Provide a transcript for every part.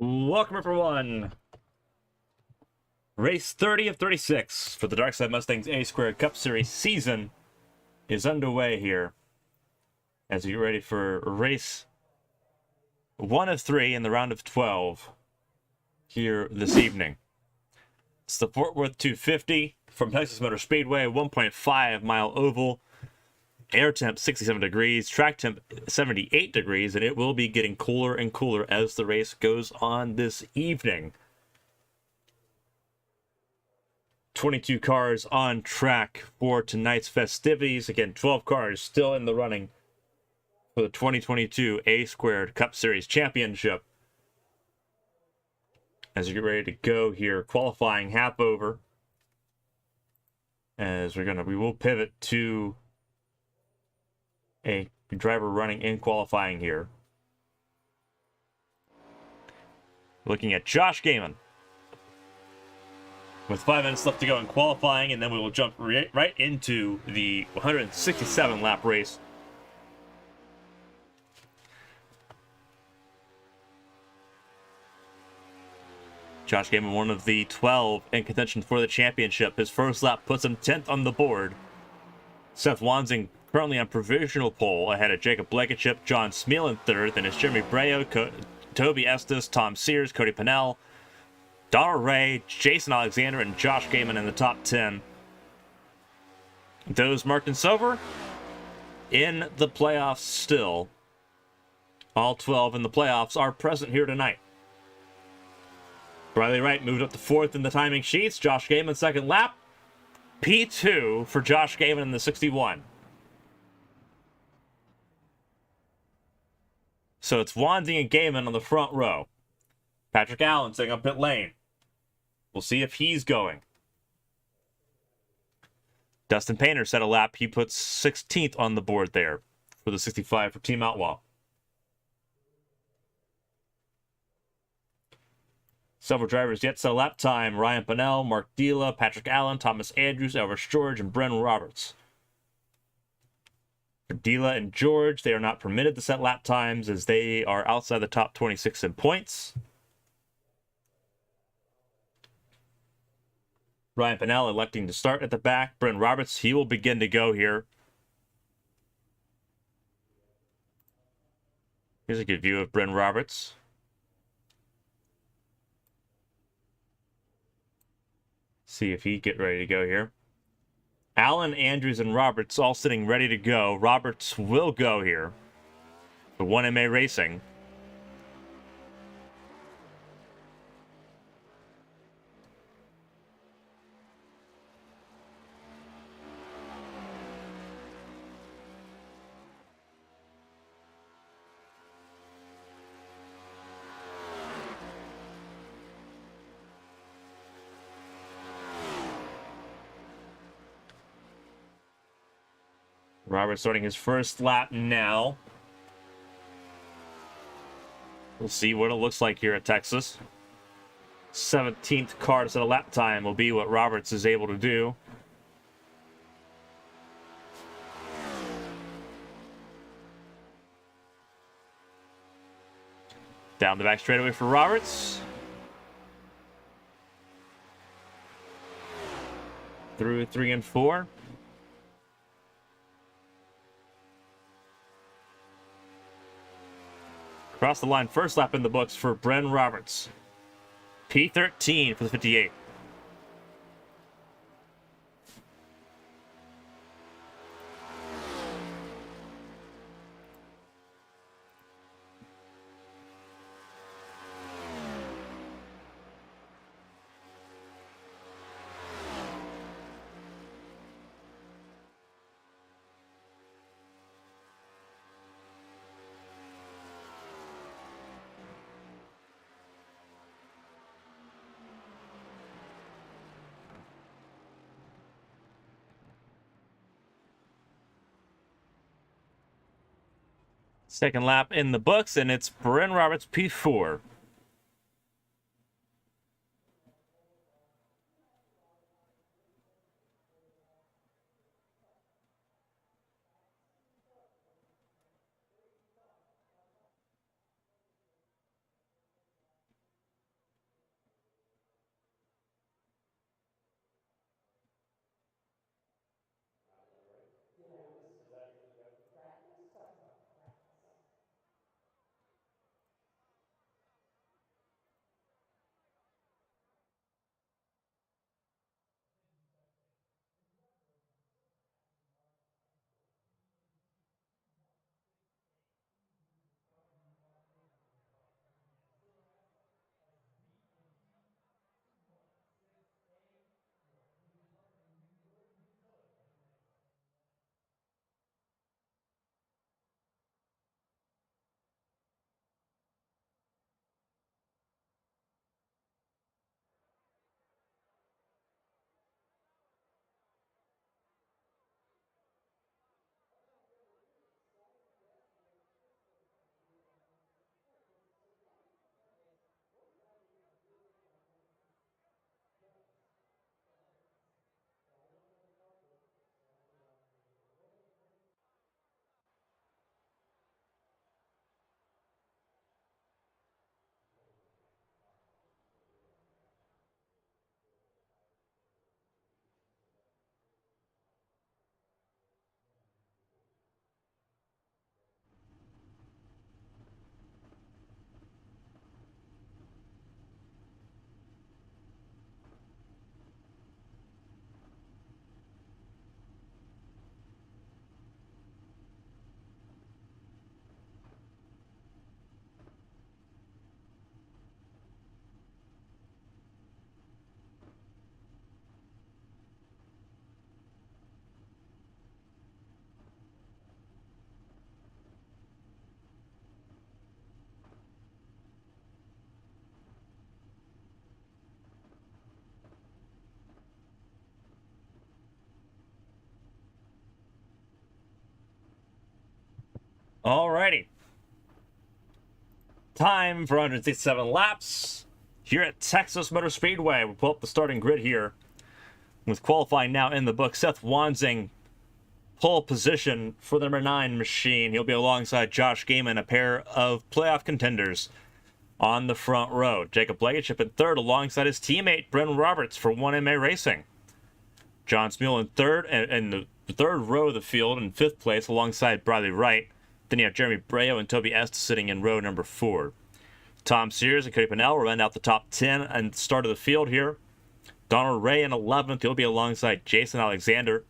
Welcome everyone. Race 30 of 36 for the Darkside Mustangs A² Cup Series season is underway here as we get ready for race 1 of 3 in the round of 12 here this evening. It's the Fort Worth 250 from Texas Motor Speedway, 1.5 mile oval. Air temp 67 degrees, track temp 78 degrees, and it will be getting cooler and cooler as the race goes on this evening. 22 cars on track for tonight's festivities. Again, 12 cars still in the running for the 2022 A² Cup Series Championship. As you get ready to go here, qualifying half over. As we will pivot to a driver running in qualifying here. Looking at Josh Gaiman with 5 minutes left to go in qualifying, and then we will jump right into the 167 lap race. Josh Gaiman, one of the 12 in contention for the championship. His first lap puts him 10th on the board. Seth Wansing currently on provisional pole ahead of Jacob Blankenship, John Smeal in third, then it's Jeremy Breo, Toby Estes, Tom Sears, Cody Pennell, Donald Ray, Jason Alexander, and Josh Gaiman in the top 10. Those marked in silver in the playoffs still. All 12 in the playoffs are present here tonight. Riley Wright moved up to 4th in the timing sheets. Josh Gaiman second lap. P2 for Josh Gaiman in the 61. So it's Wansing and Gaiman on the front row. Patrick Allen sitting up pit lane. We'll see if he's going. Dustin Painter set a lap. He puts 16th on the board there for the 65 for Team Outlaw. Several drivers yet set a lap time. Ryan Pennell, Mark Dila, Patrick Allen, Thomas Andrews, Elvis George, and Bren Roberts. For Dila and George, they are not permitted to set lap times as they are outside the top 26 in points. Ryan Pennell electing to start at the back. Bren Roberts, he will begin to go here. Here's a good view of Bren Roberts. See if he get ready to go here. Allen, Andrews, and Roberts all sitting ready to go. Roberts will go here. The 1MA Racing. Roberts starting his first lap now. We'll see what it looks like here at Texas. 17th car to set a lap time will be what Roberts is able to do. Down the back straightaway for Roberts. Through 3 and 4. Across the line, first lap in the books for Bren Roberts. P13 for the 58. Second lap in the books, and it's Bren Roberts P4. Alrighty. Time for 167 laps here at Texas Motor Speedway. We'll pull up the starting grid here with qualifying now in the book. Seth Wansing, pole position for the number 9 machine. He'll be alongside Josh Gaiman, a pair of playoff contenders on the front row. Jacob Blankenship in third alongside his teammate Brendan Roberts for 1MA Racing. John Smuel in third and the third row of the field in 5th place alongside Bradley Wright. Then you have Jeremy Breo and Toby Estes sitting in row number 4. Tom Sears and Cody Pennell will run out the top 10 and start of the field here. Donald Ray in 11th. He'll be alongside Jason Alexander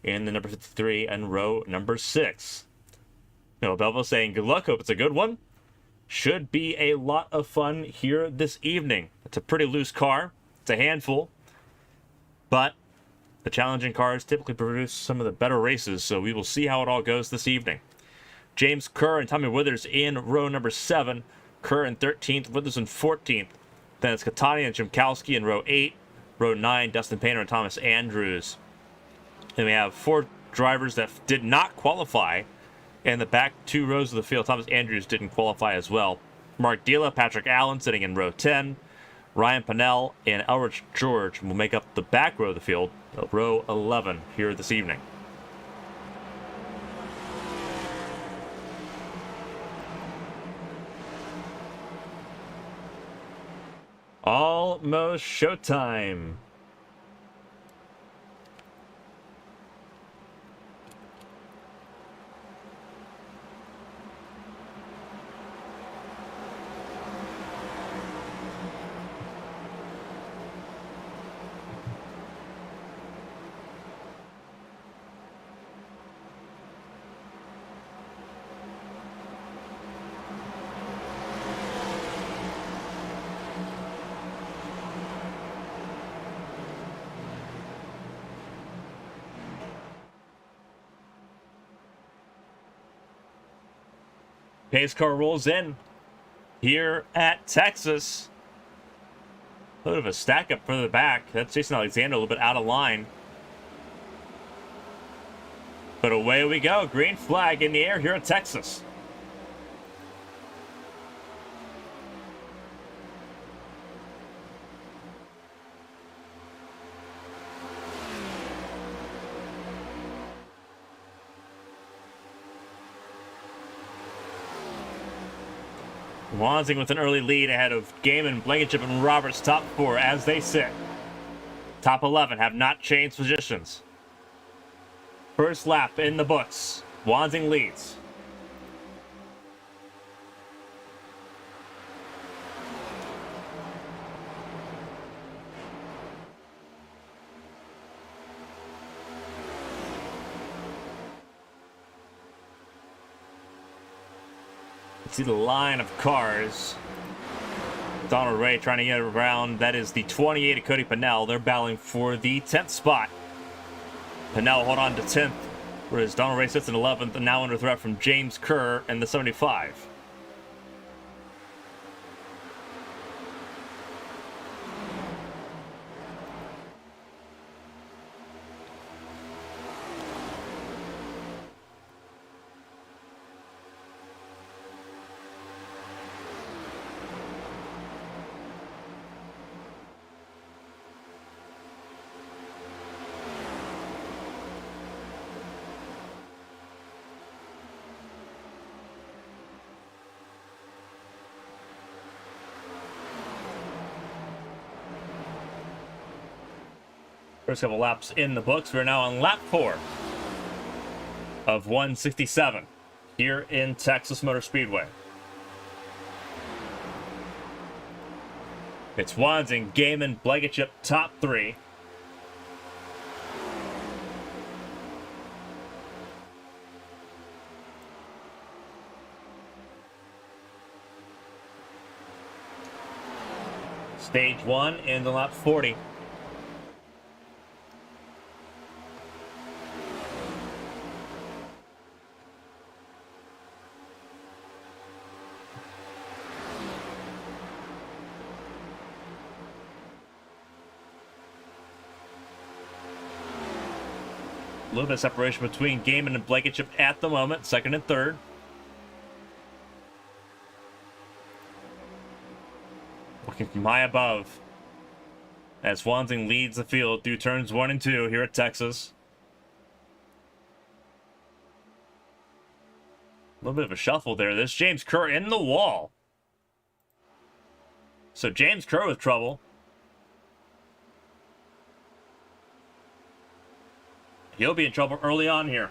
in the number 53 and row number 6. Noah Belville saying good luck. Hope it's a good one. Should be a lot of fun here this evening. It's a pretty loose car. It's a handful. But the challenging cars typically produce some of the better races, so we will see how it all goes this evening. James Kerr and Tommy Withers in row number 7. Kerr in 13th, Withers in 14th. Then it's Catania and Chimkowski in row 8. Row 9, Dustin Painter and Thomas Andrews. Then we have 4 drivers that did not qualify in the back 2 rows of the field. Thomas Andrews didn't qualify as well. Mark Dila, Patrick Allen sitting in row 10. Ryan Pennell and Elrich George will make up the back row of the field, row 11 here this evening. Almost showtime. Pace car rolls in here at Texas. A little bit of a stack up further back. That's Jason Alexander a little bit out of line. But away we go. Green flag in the air here at Texas. Wansing with an early lead ahead of Gaiman, Blankenship, and Roberts top 4 as they sit. Top 11 have not changed positions. First lap in the books. Wansing leads. See the line of cars. Donald Ray trying to get around. That is the 28 of Cody Pennell. They're battling for the 10th spot. Pennell hold on to 10th, whereas Donald Ray sits in 11th and now under threat from James Kerr in the 75. First couple laps in the books. We're now on lap 4 of 167 here in Texas Motor Speedway. It's Wansing, Gaiman, Blankenship, top 3. Stage 1 in the lap 40. A little bit of separation between Gaiman and Blankenship at the moment, second and third. Looking from high above. As Swansing leads the field through turns 1 and 2 here at Texas. A little bit of a shuffle there. This James Kerr in the wall. So James Kerr with trouble. He'll be in trouble early on here.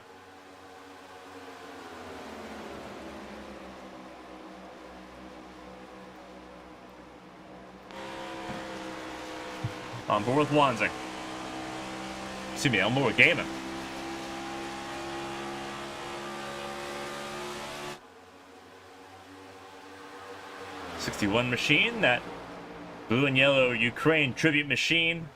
On board with Wanzing. Excuse me, on board with Gaiman. '61 machine, that blue and yellow Ukraine tribute machine.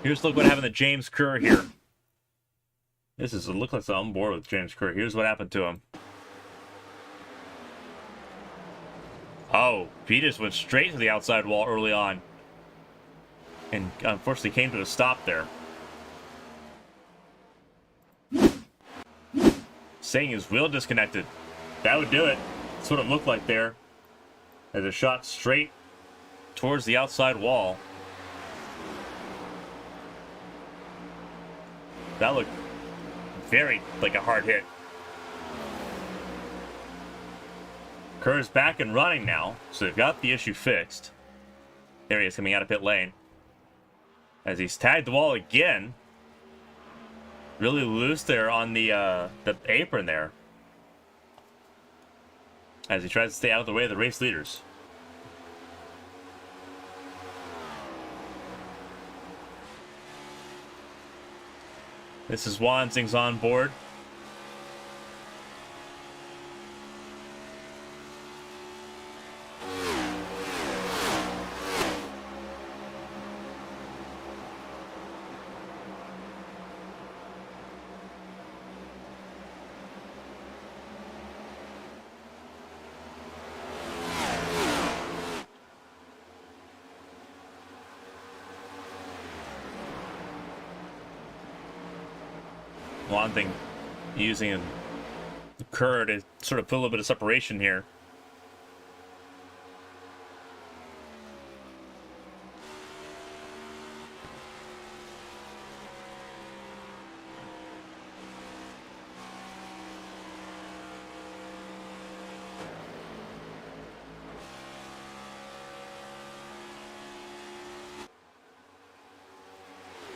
Here's a look what happened to James Kerr here. This is a look like I'm on board with James Kerr. Here's what happened to him. Oh, he just went straight to the outside wall early on. And unfortunately came to a stop there. Saying his wheel disconnected. That would do it. That's what it looked like there. As a shot straight towards the outside wall. That looked very like a hard hit. Kerr's back and running now, so they've got the issue fixed. There he is coming out of pit lane. As he's tagged the wall again. Really loose there on the apron there. As he tries to stay out of the way of the race leaders. This is Wanzing's on board. Wanzing using Kerr to sort of put a little bit of separation here.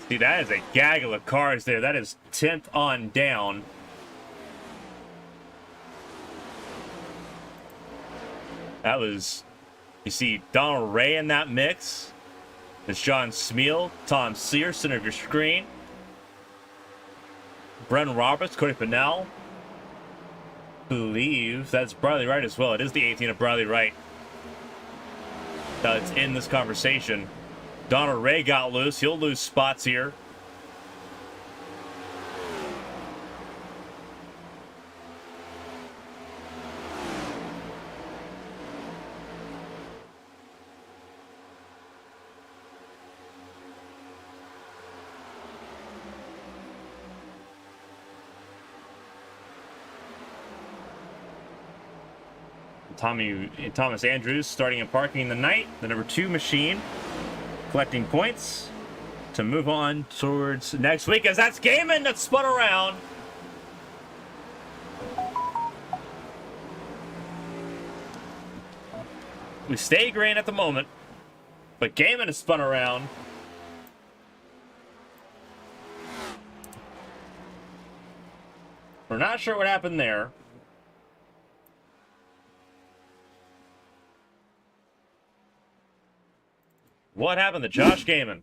See, that is a gaggle of cars there. That is 10th on down. That was, you see Donald Ray in that mix. There's John Smeal, Tom Sear, center of your screen. Brendan Roberts, Cody Pennell. Believe that's Bradley Wright as well. It is the 18 of Bradley Wright that's in this conversation. Donald Ray got loose. He'll lose spots here. Thomas Andrews starting and parking the night. The number 2 machine. Collecting points to move on towards next week, as that's Gaiman that spun around. We stay green at the moment, but Gaiman has spun around. We're not sure what happened there. What happened to Josh Gaiman?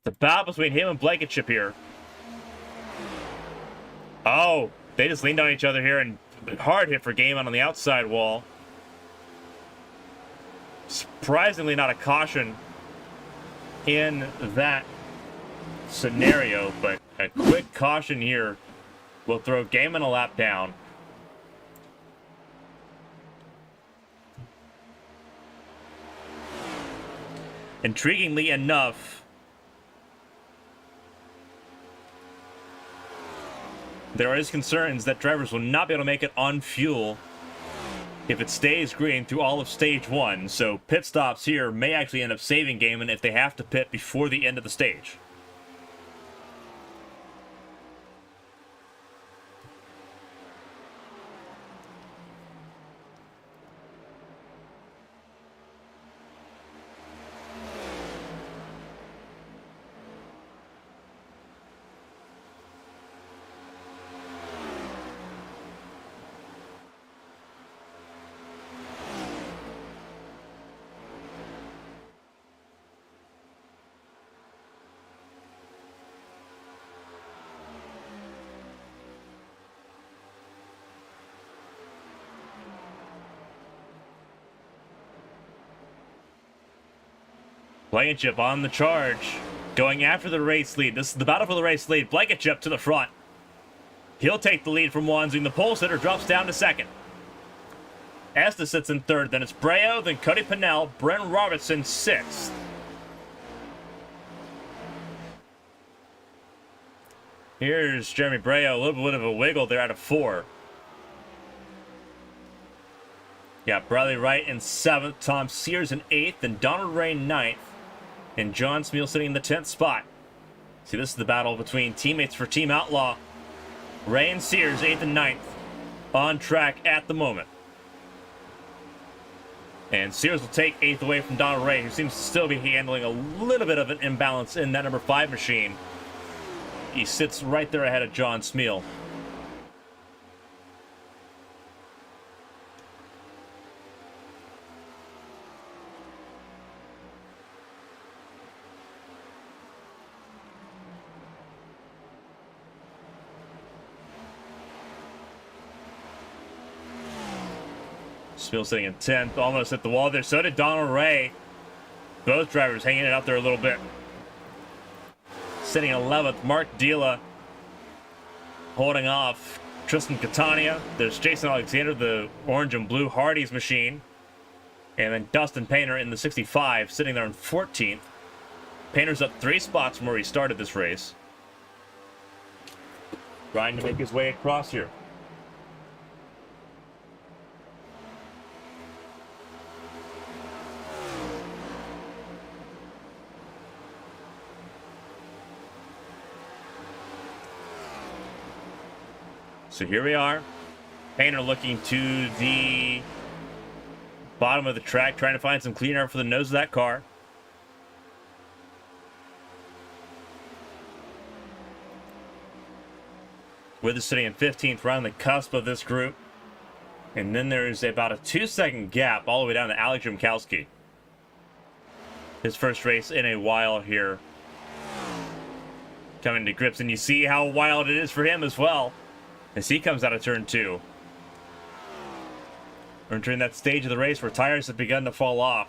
The battle between him and Blankenship here. Oh, they just leaned on each other here, and hard hit for Gaiman on the outside wall. Surprisingly not a caution in that scenario, but a quick caution here will throw game and a lap down. Intriguingly enough, there is concerns that drivers will not be able to make it on fuel if it stays green through all of stage 1, so pit stops here may actually end up saving Gaiman if they have to pit before the end of the stage. Blankenship on the charge, going after the race lead. This is the battle for the race lead. Blankenship to the front. He'll take the lead from Wanzing. The pole sitter drops down to second. Estes sits in third. Then it's Breo, then Cody Pennell, Brent Robertson sixth. Here's Jeremy Breo, a little bit of a wiggle there out of 4. Yeah, Bradley Wright in 7th, Tom Sears in 8th, and Donald Ray 9th, and John Smeal sitting in the 10th spot. See, this is the battle between teammates for Team Outlaw. Ray and Sears, 8th and 9th, on track at the moment. And Sears will take 8th away from Donald Ray, who seems to still be handling a little bit of an imbalance in that number 5 machine. He sits right there ahead of John Smeal. Smeal sitting in 10th, almost hit the wall there. So did Donald Ray. Both drivers hanging it out there a little bit. Sitting in 11th, Mark Dila holding off Tristan Catania. There's Jason Alexander, the orange and blue Hardee's machine. And then Dustin Painter in the 65, sitting there in 14th. Painter's up 3 spots from where he started this race. Trying to make his way across here. So here we are. Painter looking to the bottom of the track, trying to find some clean air for the nose of that car. With sitting in 15th, right on the cusp of this group. And then there's about a 2-second gap all the way down to Alex Jumkowski. His first race in a while here. Coming to grips, and you see how wild it is for him as well, as he comes out of turn 2. We're entering that stage of the race where tires have begun to fall off.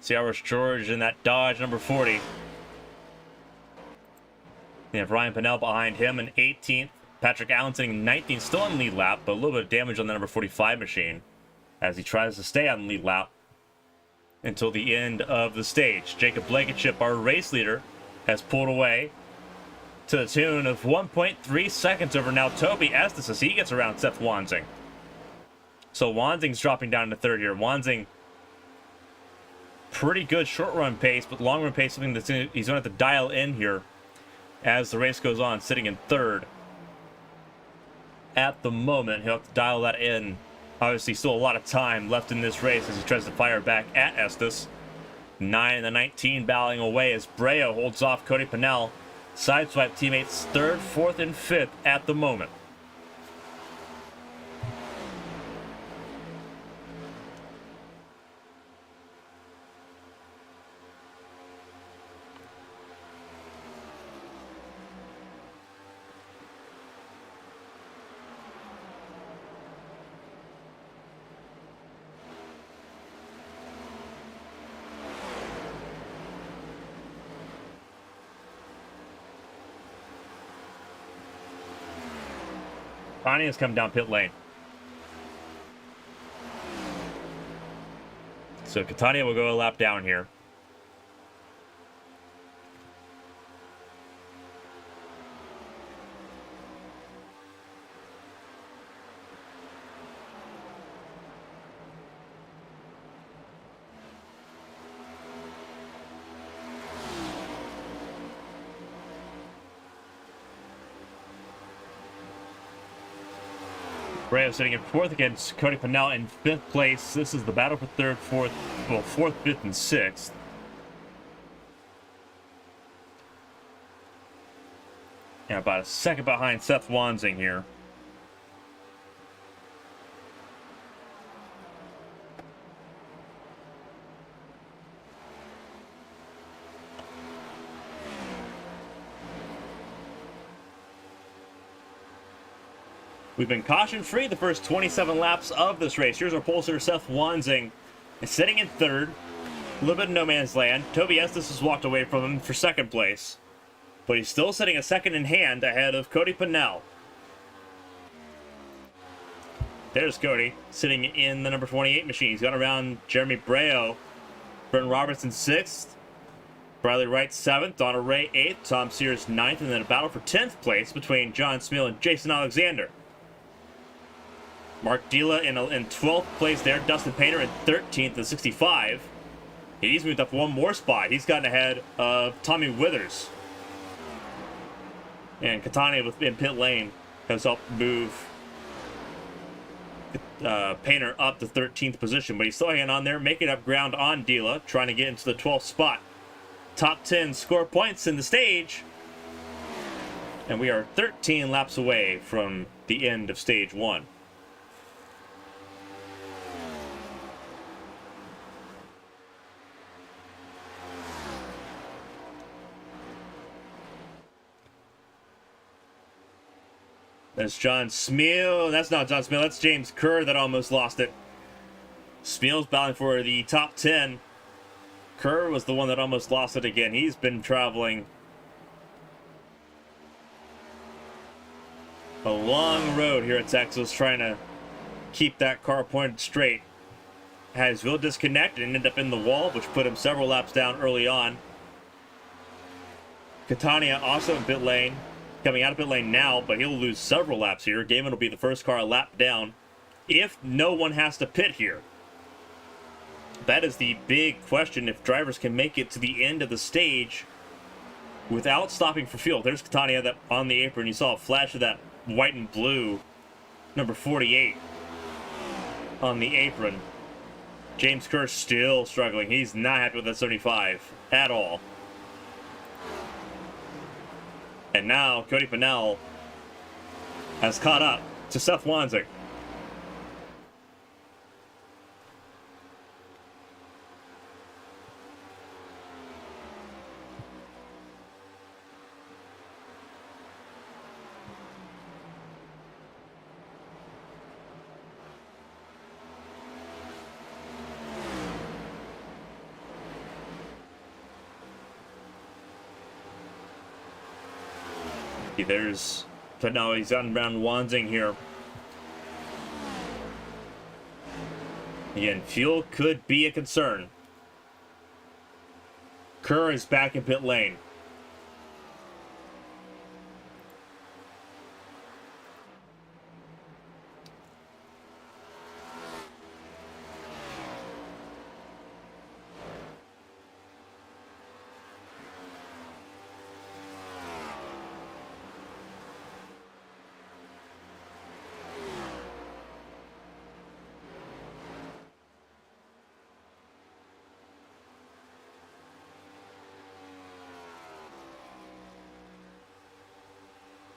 See Irish George in that Dodge number 40. You have Ryan Pennell behind him in 18th. Patrick Allen sitting in 19th, still on lead lap, but a little bit of damage on the number 45 machine as he tries to stay on the lead lap until the end of the stage. Jacob Blankenship, our race leader, has pulled away to the tune of 1.3 seconds over now Toby Estes as he gets around Seth Wanzing. So Wanzing's dropping down to 3rd here. Wanzing, pretty good short run pace, but long run pace, something that's he's going to have to dial in here as the race goes on, sitting in 3rd. At the moment, he'll have to dial that in. Obviously, still a lot of time left in this race as he tries to fire back at Estes. 9 and the 19 battling away as Breo holds off Cody Pennell. Sideswipe teammates 3rd, 4th, and 5th at the moment. Catania's come down pit lane. So Catania will go a lap down here. Breo sitting in fourth against Cody Pennell in fifth place. This is the battle for third, fourth, well, fourth, fifth, and sixth. And about a second behind Seth Wansing here. We've been caution-free the first 27 laps of this race. Here's our pole sitter, Seth Wansing, is sitting in third. A little bit of no man's land. Toby Estes has walked away from him for second place. But he's still sitting a second in hand ahead of Cody Pennell. There's Cody, sitting in the number 28 machine. He's got around Jeremy Breo. Brendan Robertson 6th. Bradley Wright 7th. Donna Ray 8th. Tom Sears 9th. And then a battle for 10th place between John Smeal and Jason Alexander. Mark Dila in 12th place there. Dustin Painter in 13th at 65. He's moved up one more spot. He's gotten ahead of Tommy Withers. And Catania in pit lane has helped move Painter up to 13th position. But he's still hanging on there, making up ground on Dila, trying to get into the 12th spot. Top 10 score points in the stage. And we are 13 laps away from the end of stage 1. That's John Smeal. That's not John Smeal. That's James Kerr that almost lost it. Smeal's battling for the top 10. Kerr was the one that almost lost it again. He's been traveling a long road here at Texas trying to keep that car pointed straight. Had his wheel disconnect and ended up in the wall, which put him several laps down early on. Catania also in pit lane. Coming out of pit lane now, but he'll lose several laps here. Gaiman will be the first car a lap down if no one has to pit here. That is the big question, if drivers can make it to the end of the stage without stopping for fuel. There's Catania that on the apron. You saw a flash of that white and blue number 48 on the apron. James Kerr still struggling. He's not happy with that 75 at all. And now Cody Pennell has caught up to Seth Wansing. There's Pennell. He's on around Wansing here. Again, fuel could be a concern. Kerr is back in pit lane.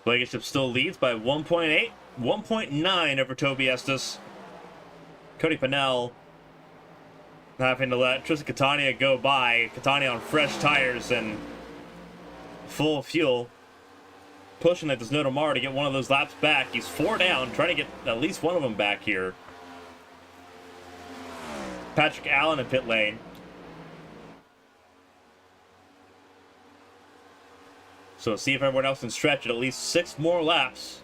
Blankenship still leads by 1.8, 1.9 over Toby Estes. Cody Pennell having to let Tristan Catania go by. Catania on fresh tires and full fuel. Pushing like there's no tomorrow to get one of those laps back. He's 4 down, trying to get at least one of them back here. Patrick Allen in pit lane. So see if everyone else can stretch it at least 6 more laps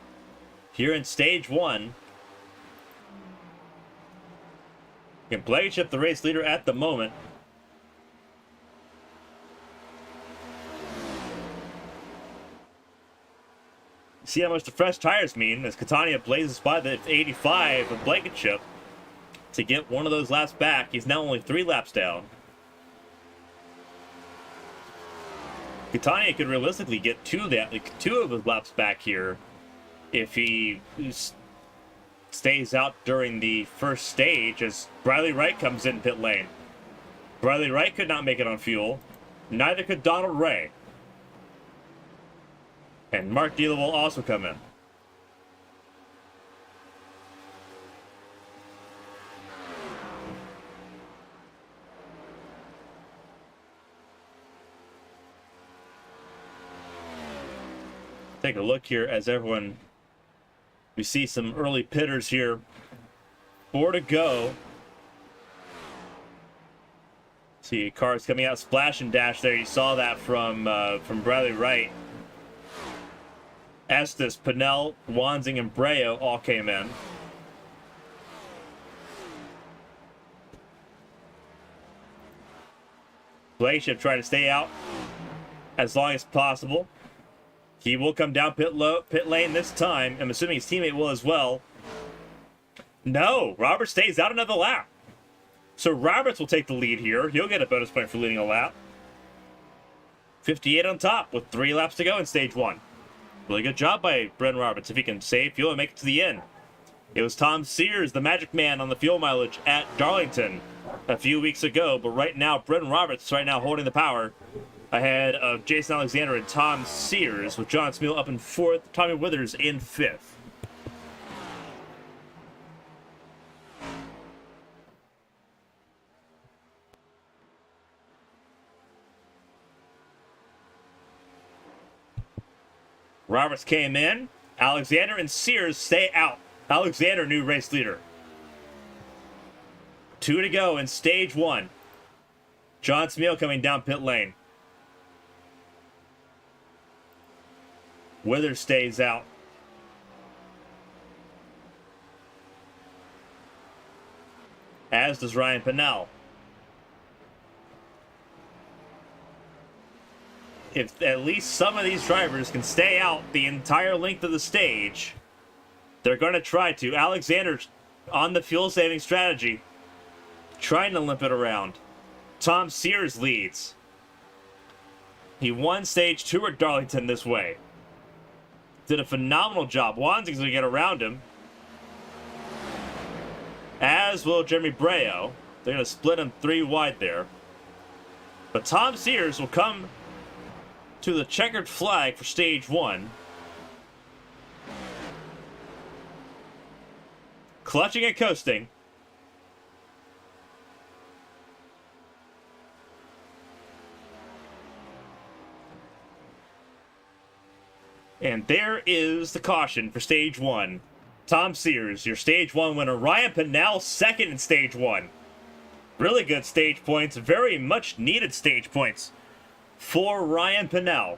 here in stage 1. Blankenship the race leader at the moment. See how much the fresh tires mean as Catania blazes by the 85 of Blankenship to get one of those laps back. He's now only 3 laps down. Catania could realistically get 2 of his laps back here if he stays out during the first stage as Bradley Wright comes in pit lane. Bradley Wright could not make it on fuel. Neither could Donald Ray. And Mark Dealer will also come in. Take a look here as everyone, we see some early pitters here. 4 to go. See cars coming out splash and dash there. You saw that from Bradley Wright. Estes, Pinnell, Wanzing, and Breo all came in. Blankenship trying to stay out as long as possible. He will come down pit lane this time. I'm assuming his teammate will as well. No, Robert stays out another lap. So Roberts will take the lead here. He'll get a bonus point for leading a lap. 58 on top with 3 laps to go in stage 1. Really good job by Bren Roberts if he can save fuel and make it to the end. It was Tom Sears, the magic man, on the fuel mileage at Darlington a few weeks ago. But right now, Bren Roberts right now holding the power ahead of Jason Alexander and Tom Sears, with John Smeal up in 4th, Tommy Withers in 5th. Roberts came in. Alexander and Sears stay out. Alexander, new race leader. 2 to go in stage 1. John Smeal coming down pit lane. Withers stays out. As does Ryan Pinnell. If at least some of these drivers can stay out the entire length of the stage, they're going to try to. Alexander's on the fuel-saving strategy, trying to limp it around. Tom Sears leads. He won stage 2 at Darlington this way. Did a phenomenal job. Wanzing's going to get around him, as will Jeremy Breo. They're going to split him 3 wide there. But Tom Sears will come to the checkered flag for stage 1. Clutching and coasting. And there is the caution for stage 1. Tom Sears, your stage 1 winner. Ryan Pinnell, 2nd in stage 1. Really good stage points. Very much needed stage points for Ryan Pinnell.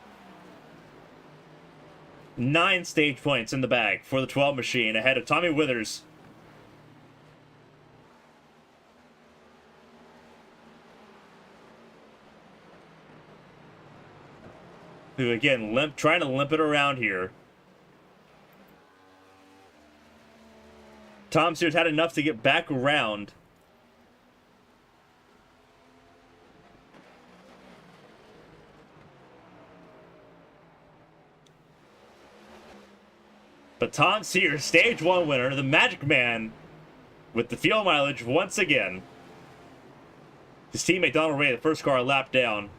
9 stage points in the bag for the 12 machine, ahead of Tommy Withers. Who again trying to limp it around here. Tom Sears had enough to get back around. But Tom Sears, stage 1 winner, the Magic Man, with the fuel mileage once again. His teammate Donald Ray, the first car, a lap down.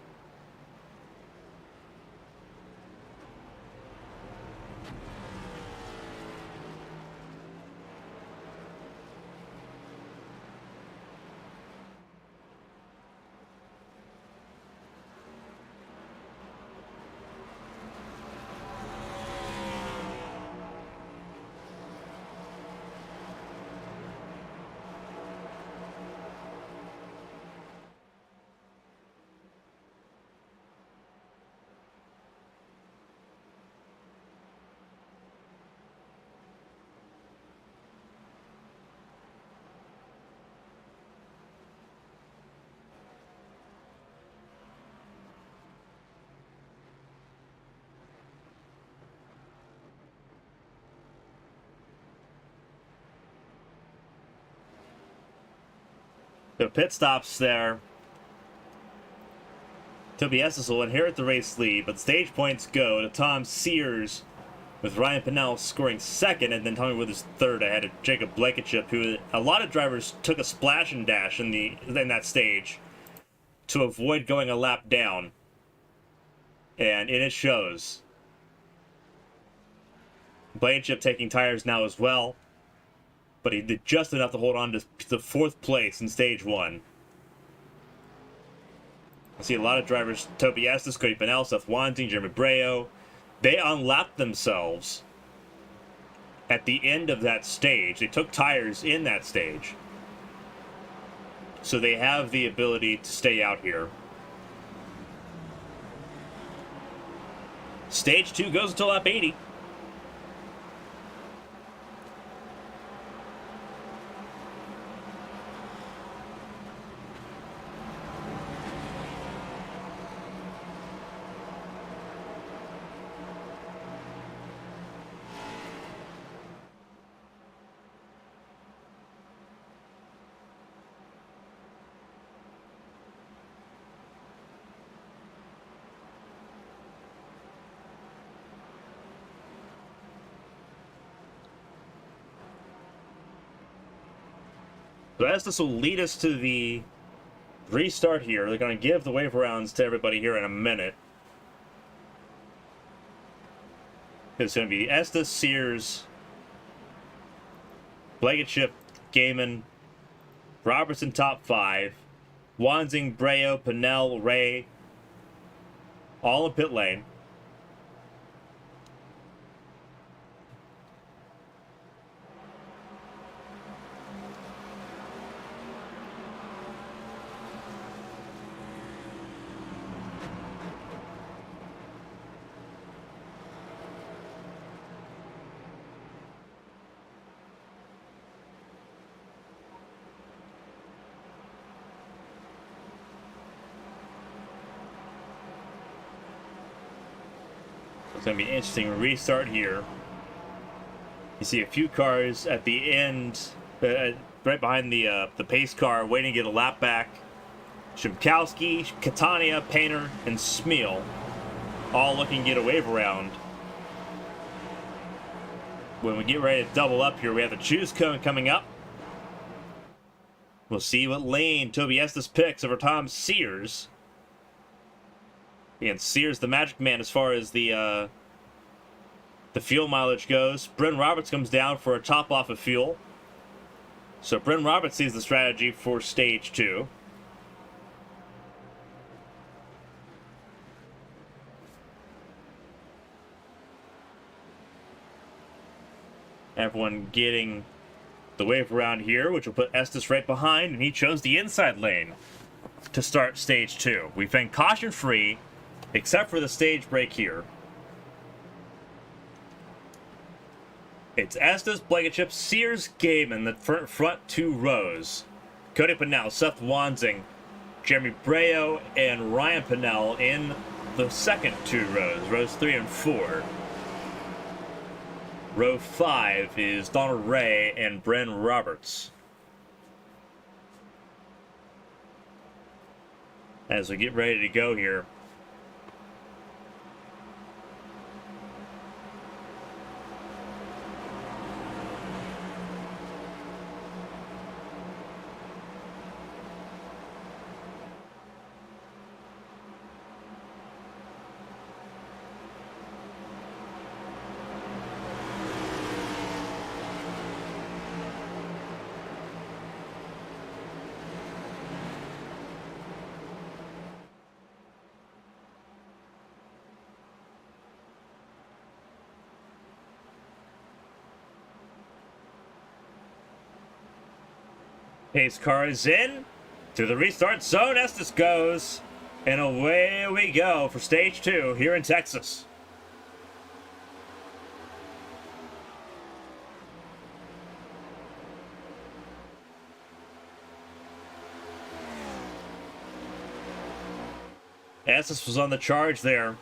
The pit stops there. Toby Estes will inherit the race lead, but stage points go to Tom Sears, with Ryan Pennell scoring second, and then Tommy Withers third ahead of Jacob Blankenship, who a lot of drivers took a splash and dash in that stage to avoid going a lap down, and it shows. Blankenship taking tires now as well, but he did just enough to hold on to the fourth place in stage one. I see a lot of drivers, Toby Estes, Cody Pennell, Seth Wanting, Jeremy Breo, they unlapped themselves at the end of that stage. They took tires in that stage. So they have the ability to stay out here. Stage 2 goes until lap 80. So as this will lead us to the restart here, they're going to give the wave rounds to everybody here in a minute. It's going to be Estes, Sears, Blankenship, Gaiman, Robertson top 5, Wanzing, Breo, Pennell, Ray, all in pit lane. It's going to be an interesting restart here. You see a few cars at the end, right behind the pace car, waiting to get a lap back. Shimkowski, Catania, Painter, and Smeal all looking to get a wave around. When we get ready to double up here, we have the choose cone coming up. We'll see what lane Toby Estes picks over Tom Sears. And Sears, the magic man, as far as the fuel mileage goes. Bryn Roberts comes down for a top off of fuel. So Bryn Roberts sees the strategy for stage 2. Everyone getting the wave around here, which will put Estes right behind, and he chose the inside lane to start stage 2. We've been caution free, except for the stage break here. It's Estes, Blankenship, Sears, Gaiman, the front 2 rows. Cody Pennell, Seth Wanzing, Jeremy Breo, and Ryan Pennell in the second 2 rows, rows 3 and 4. Row 5 is Donald Ray and Bryn Roberts. As we get ready to go here. Pace car is in. To the restart zone, Estes goes. And away we go for stage 2 here in Texas. Estes was on the charge there.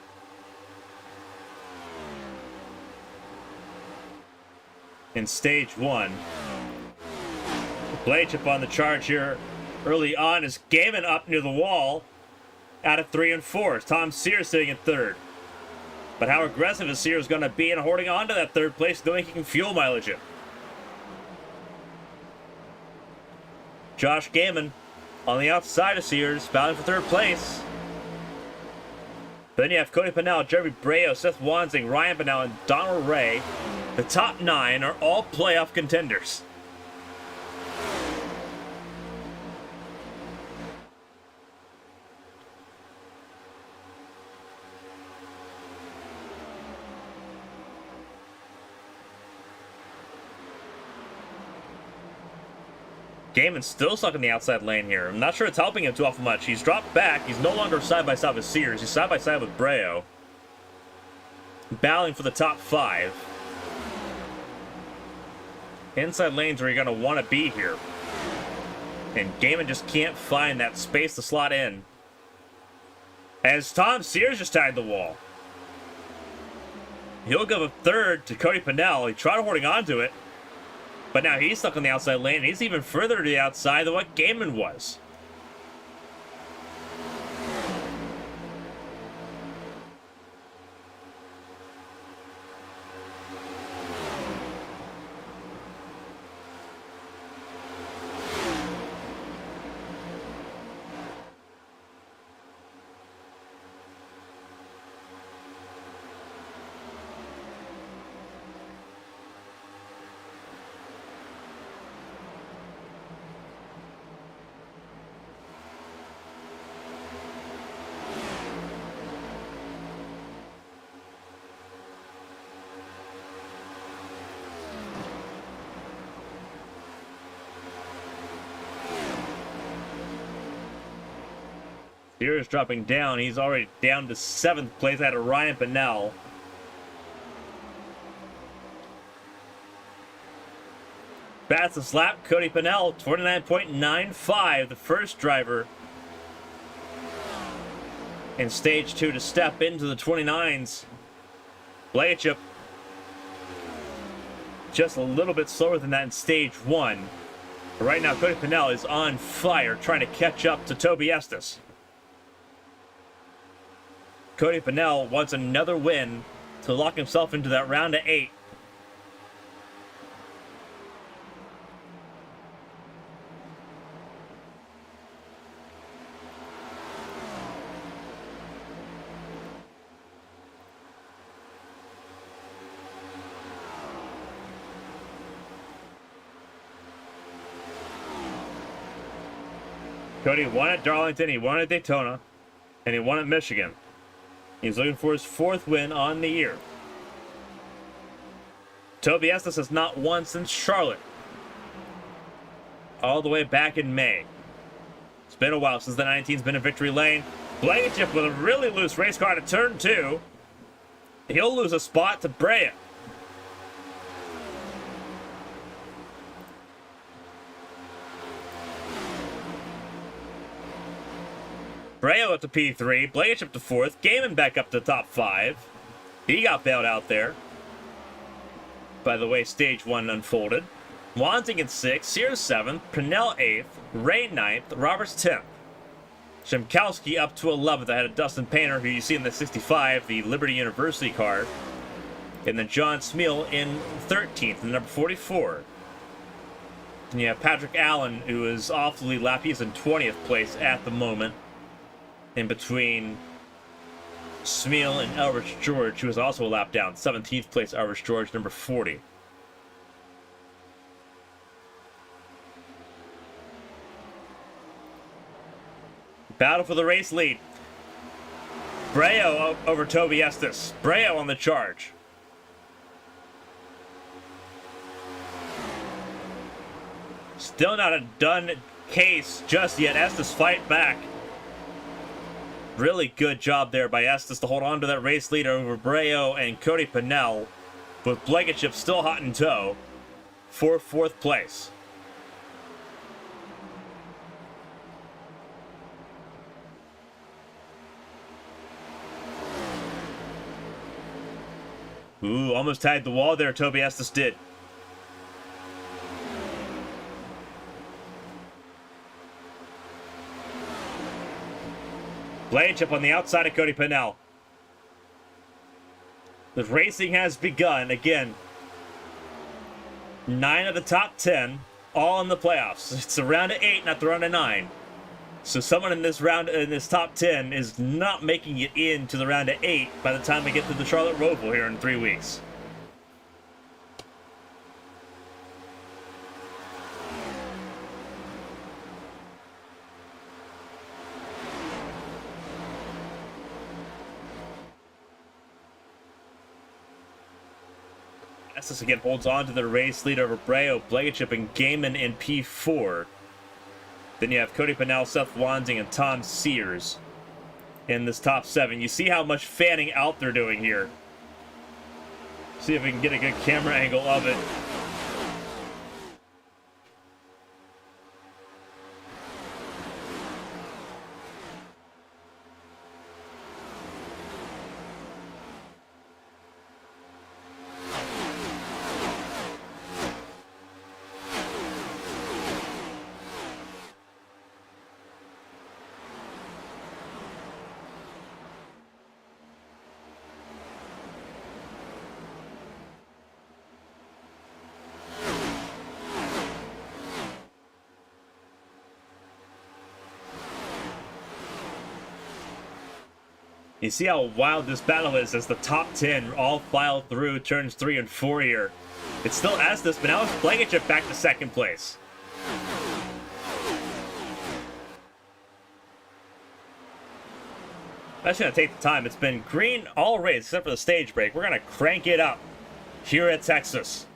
In stage 1. Blankenship on the charge here early on is Gaiman up near the wall out of 3 and 4. Tom Sears sitting in third. But how aggressive is Sears going to be in holding on to that third place, knowing he can fuel mileage it? Josh Gaiman on the outside of Sears, battling for third place. Then you have Cody Pennell, Jeremy Breo, Seth Wanzing, Ryan Pennell, and Donald Ray. The top 9 are all playoff contenders. Gaiman's still stuck in the outside lane here. I'm not sure it's helping him too awful much. He's dropped back. He's no longer side-by-side with Sears. He's side-by-side with Breo. Battling for the top 5. Inside lanes where you're going to want to be here. And Gaiman just can't find that space to slot in. As Tom Sears just tied the wall. He'll give a third to Cody Pennell. He tried holding on to it. But now he's stuck on the outside lane, and he's even further to the outside than what Gaiman was. Sears dropping down. He's already down to 7th place out of Ryan Pennell. Fastest lap, Cody Pennell, 29.95, the first driver in stage 2 to step into the 29s. Blankenship just a little bit slower than that in stage 1. But right now, Cody Pennell is on fire, trying to catch up to Toby Estes. Cody Pennell wants another win to lock himself into that round of 8. Cody won at Darlington, he won at Daytona, and he won at Michigan. He's looking for his 4th win on the year. Toby Estes has not won since Charlotte. All the way back in May. It's been a while since the 19's been in victory lane. Blankenship with a really loose race car to turn 2. He'll lose a spot to Brea. Breo up to P3, Blankenship to 4th, Gaiman back up to top 5. He got bailed out there. By the way, stage 1 unfolded. Wanting in 6th, Sears 7th, Pennell 8th, Ray 9th, Roberts 10th. Shimkowski up to 11th ahead of Dustin Painter, who you see in the 65, the Liberty University car. And then John Smeal in 13th, the number 44. And you have Patrick Allen, who is awfully lappy. He's in 20th place at the moment. In between Smeal and Elrich George, who is also a lap down. 17th place, Elrich George, number 40. Battle for the race lead. Breo over Toby Estes. Breo on the charge. Still not a done case just yet. Estes fight back. Really good job there by Estes to hold on to that race lead over Breo and Cody Pennell, with Blankenship still hot in tow for 4th place. Ooh, almost tied the wall there, Toby Estes did. Blanchip on the outside of Cody Pennell. The racing has begun. Again, 9 of the top 10, all in the playoffs. It's a round of 8, not the round of 9. So someone in this round, in this top 10, is not making it into the round of 8 by the time we get to the Charlotte Roval here in 3 weeks. Estes again holds on to the race lead over Breo, Blankenship, and Gaiman in P4. Then you have Cody Pennell, Seth Wanzing, and Tom Sears in this top 7. You see how much fanning out they're doing here. See if we can get a good camera angle of it. You see how wild this battle is as the top 10 all file through turns 3 and 4 here. It's still Estes, but now it's Blankenship back to second place. That's going to take the time. It's been green all race except for the stage break. We're going to crank it up here at Texas.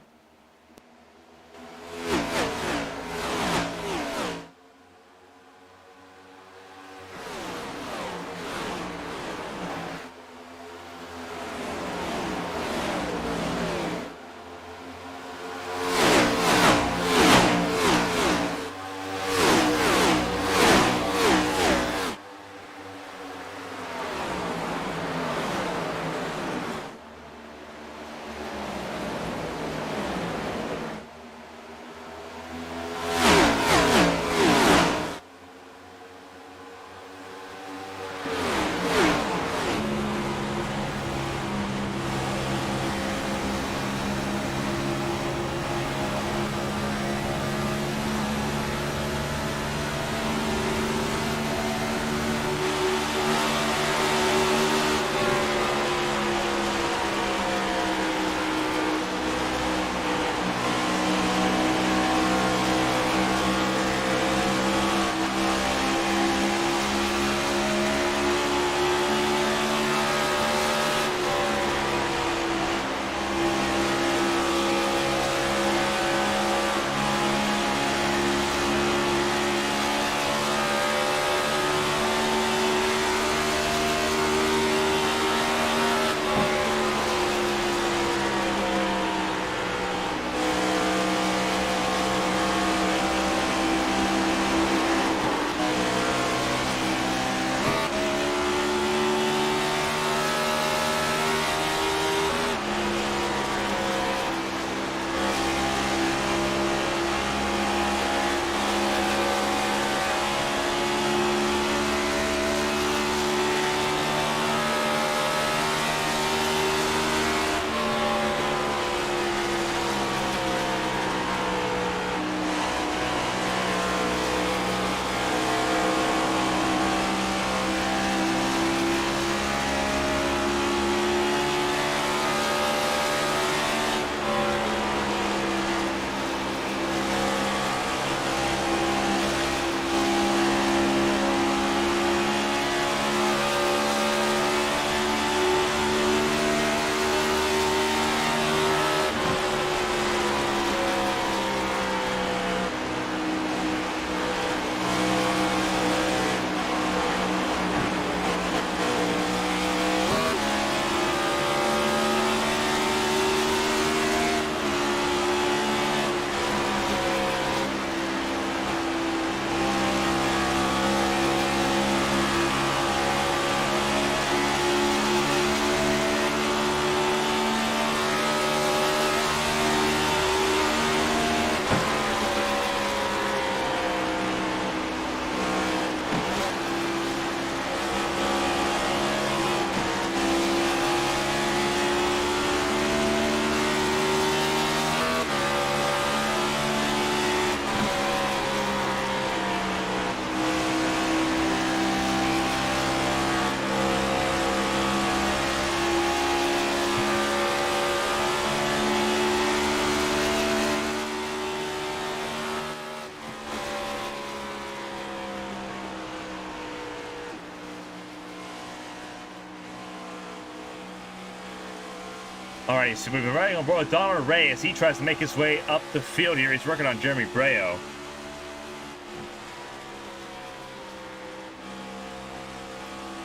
Alright, so we've been riding on board with Donald Ray as he tries to make his way up the field here. He's working on Jeremy Breo.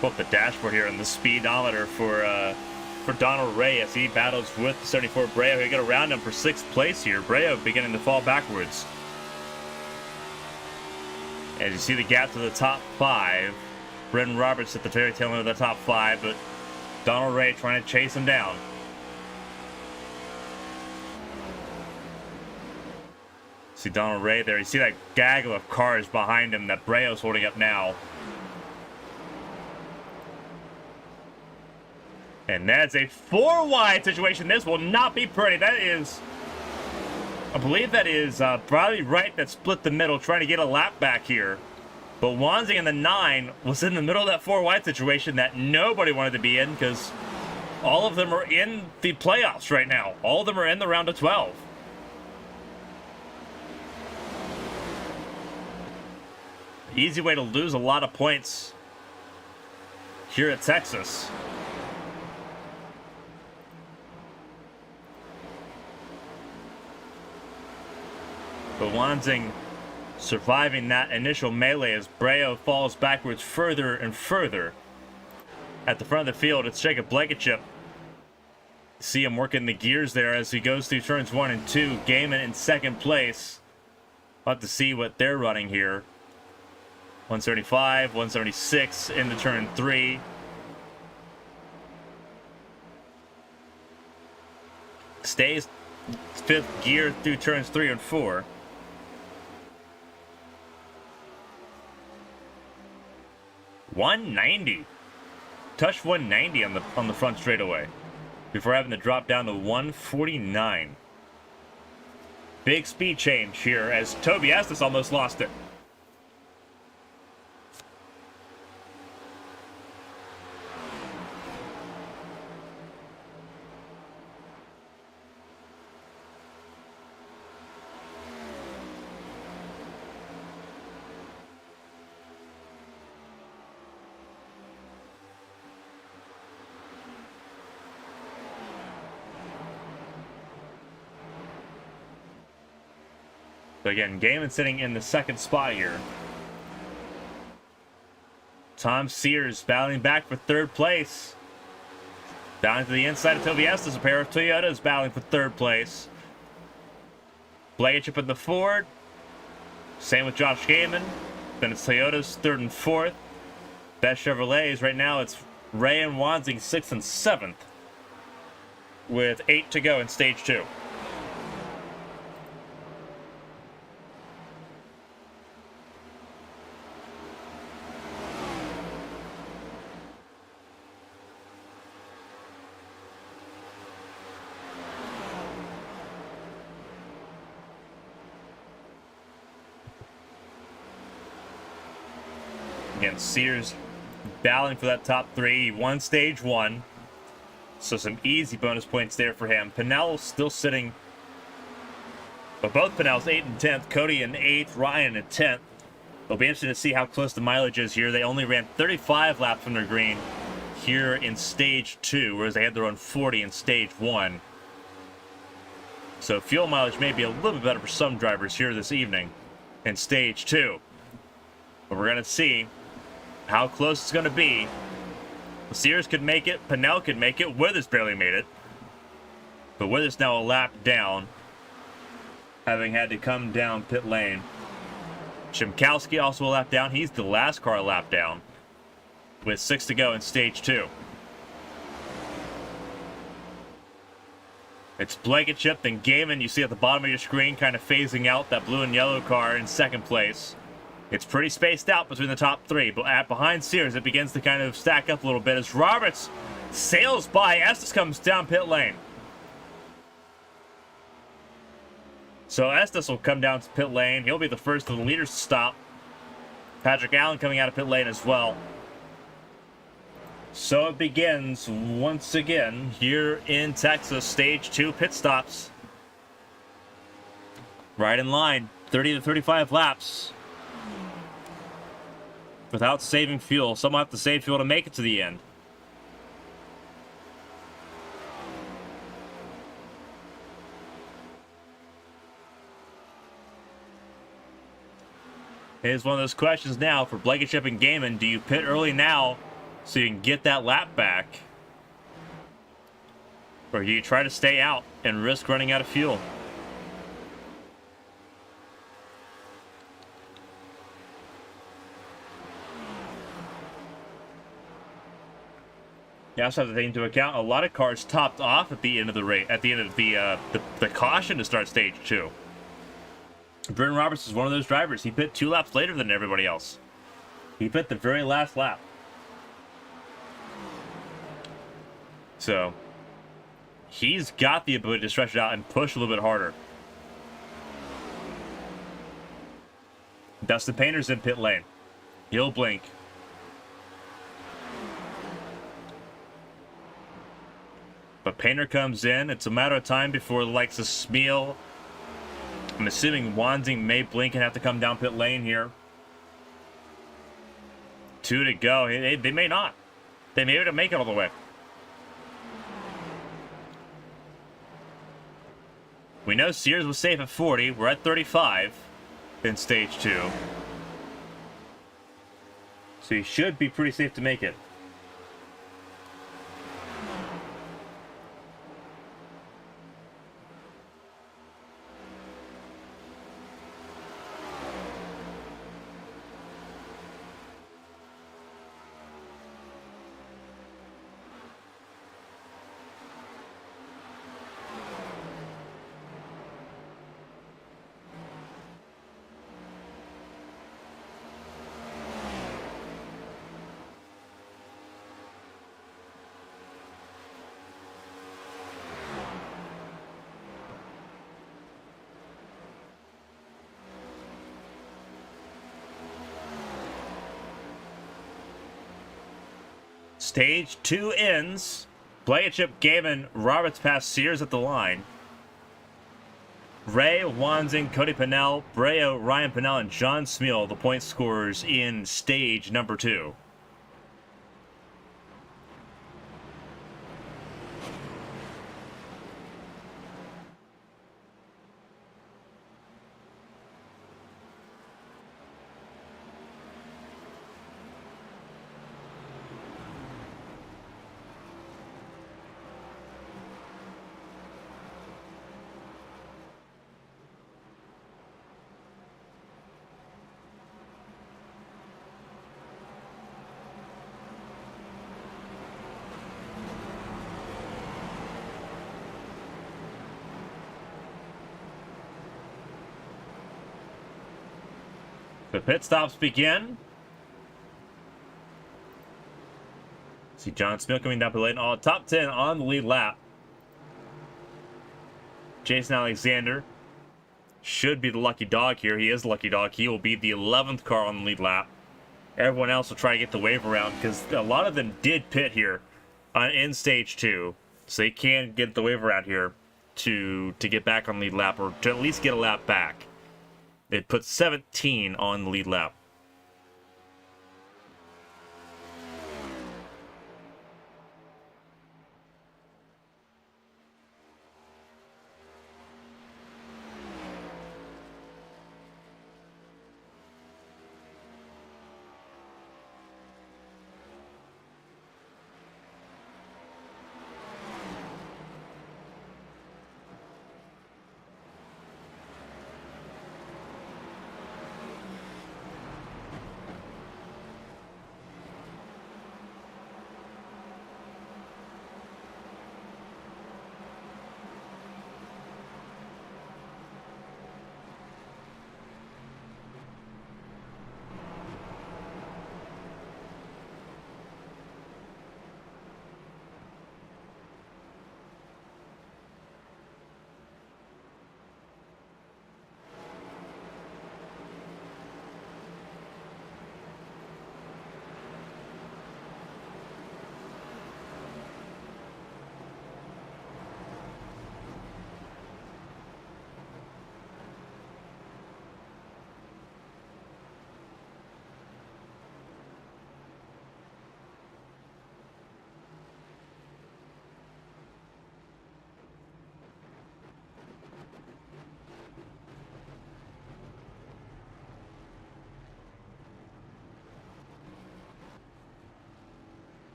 Pull up the dashboard here and the speedometer for Donald Ray as he battles with the 74 Breo. He got around him for 6th place here. Breo beginning to fall backwards. As you see the gap to the top 5. Brendan Roberts at the very tail end of the top 5, but Donald Ray trying to chase him down. See Donald Ray there. You see that gaggle of cars behind him that Breo's holding up now. And that's a 4-wide situation. This will not be pretty. That is, I believe that is Bradley Wright that split the middle, trying to get a lap back here. But Wanzing in the 9 was in the middle of that 4-wide situation that nobody wanted to be in, because all of them are in the playoffs right now. All of them are in the round of 12. Easy way to lose a lot of points here at Texas. But Wanzing surviving that initial melee as Breo falls backwards further and further. At the front of the field, it's Jacob Blankenship. See him working the gears there as he goes through turns 1 and 2. Gaiman in 2nd place. We'll have to see what they're running here. 175, 176 into turn 3. Stays 5th gear through turns 3 and 4. .190. Touched 190 on the front straightaway before having to drop down to 149. Big speed change here as Toby Estes almost lost it. So again, Gaiman sitting in the 2nd spot here. Tom Sears battling back for 3rd place. Down to the inside of Toby Estes, a pair of Toyotas battling for 3rd place. Blankenship in the Ford. Same with Josh Gaiman. Then it's Toyotas 3rd and 4th. Best Chevrolets right now, it's Ray and Wanzing 6th and 7th. With 8 to go in stage 2. Again, Sears battling for that top 3. He won stage 1. So some easy bonus points there for him. Pinnell still sitting. But both Pinnells 8th and 10th. Cody in 8th. Ryan in 10th. It'll be interesting to see how close the mileage is here. They only ran 35 laps from their green here in stage 2, whereas they had to run 40 in stage 1. So fuel mileage may be a little bit better for some drivers here this evening in stage 2. But we're going to see how close it's going to be. Sears could make it. Pinnell could make it. Withers barely made it. But Withers now a lap down, having had to come down pit lane. Chimkowski also a lap down. He's the last car a lap down with 6 to go in stage 2. It's Blankenship, then Gaiman. You see at the bottom of your screen kind of phasing out that blue and yellow car in 2nd place. It's pretty spaced out between the top 3, but behind Sears, it begins to kind of stack up a little bit as Roberts sails by. Estes comes down pit lane. So Estes will come down to pit lane. He'll be the first of the leaders to stop. Patrick Allen coming out of pit lane as well. So it begins once again here in Texas. Stage 2 pit stops. Right in line, 30 to 35 laps. Without saving fuel. Some will have to save fuel to make it to the end. Here's one of those questions now for Blankenship and Gaiman. Do you pit early now so you can get that lap back? Or do you try to stay out and risk running out of fuel? You also have to take into account a lot of cars topped off at the end of the race, at the end of the caution to start stage 2. Brendan Roberts is one of those drivers. He pit 2 laps later than everybody else. He pit the very last lap. So, he's got the ability to stretch it out and push a little bit harder. Dustin Painter's in pit lane. He'll blink. But Painter comes in. It's a matter of time before the likes of Smeal. I'm assuming Wanzing may blink and have to come down pit lane here. 2 to go. They may not. They may be able to make it all the way. We know Sears was safe at 40. We're at 35 in stage 2. So he should be pretty safe to make it. Stage 2 ends. Blankenship, Gaiman, Roberts pass Sears at the line. Ray, Wanzing, Cody Pennell, Breo, Ryan Pennell, and John Smeal, the point scorers in stage number 2. The pit stops begin. See John Smeal coming down the lane. All top 10 on the lead lap. Jason Alexander should be the lucky dog here. He is the lucky dog. He will be the 11th car on the lead lap. Everyone else will try to get the wave around because a lot of them did pit here in stage 2. So they can get the wave around here to get back on the lead lap or to at least get a lap back. It puts 17 on the lead lap.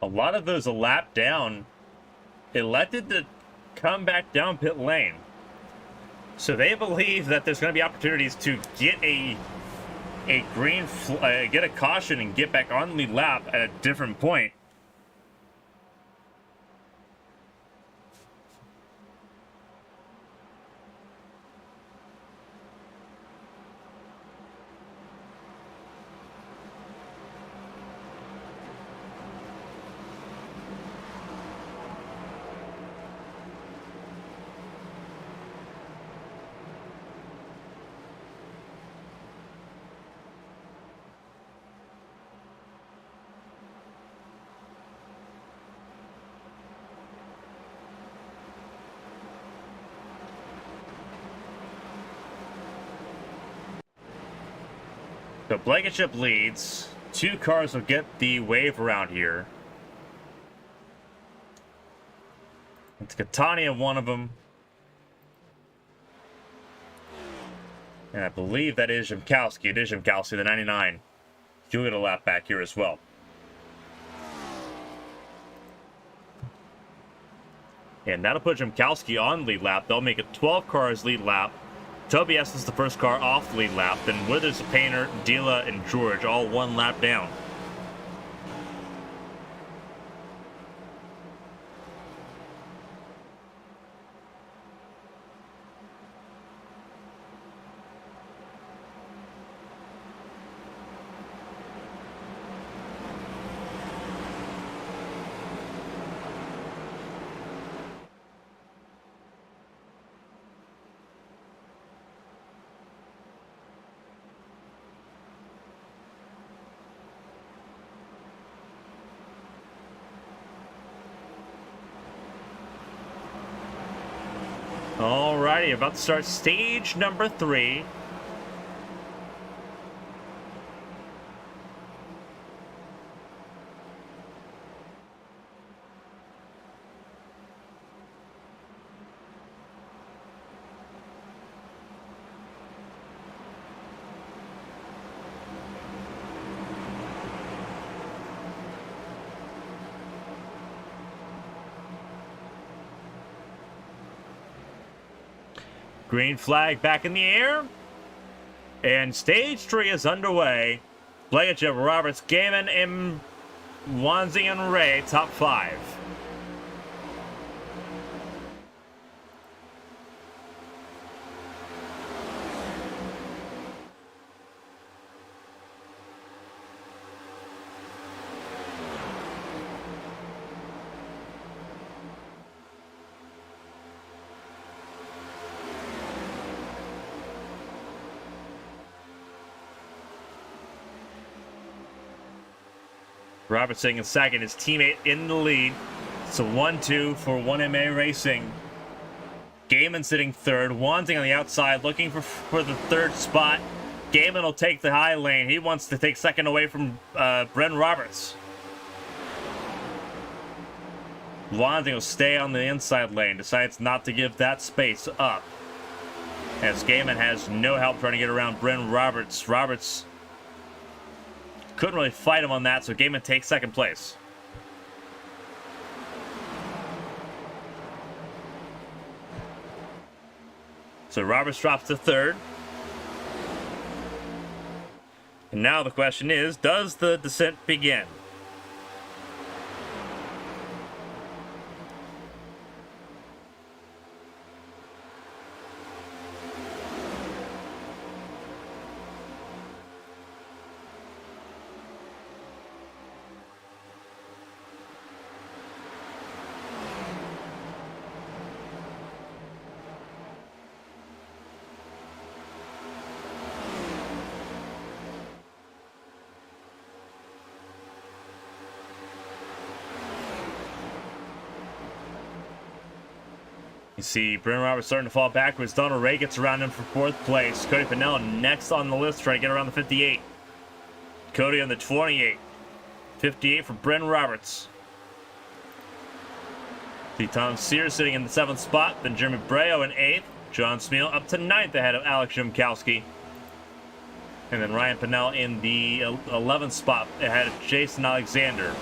a lot of those a lap down elected to come back down pit lane. So they believe that there's going to be opportunities to get a get a caution and get back on the lead lap at a different point. So Blankenship leads. 2 cars will get the wave around here. It's Catania, one of them. And I believe that is Jimkowski. It is Jimkowski, the 99. He'll get a lap back here as well. And that'll put Jimkowski on lead lap. They'll make it 12 cars lead lap. Tobias is the first car off the lead lap. Then Withers, Painter, Dila, and George all 1 lap down. Alrighty, about to start stage number 3. Green flag back in the air. And stage 3 is underway. Blankenship, Roberts, Gaiman, and Wanzi and Ray, top 5. Roberts in second, his teammate in the lead. It's a 1-2 for 1MA Racing. Gaiman sitting third. Wanting on the outside, looking for the third spot. Gaiman will take the high lane. He wants to take second away from Bren Roberts. Wanting will stay on the inside lane. Decides not to give that space up, as Gaiman has no help trying to get around Bren Roberts. Roberts couldn't really fight him on that, so Gaiman takes second place. So Roberts drops to third. And now the question is, does the descent begin? You see Bren Roberts starting to fall backwards. Donald Ray gets around him for 4th place. Cody Pannell next on the list trying to get around the 58. Cody on the 28. 58 for Bren Roberts. See Tom Sears sitting in the 7th spot. Then Jeremy Breo in 8th. John Smeal up to 9th ahead of Alex Jimkowski. And then Ryan Pannell in the 11th spot ahead of Jason Alexander.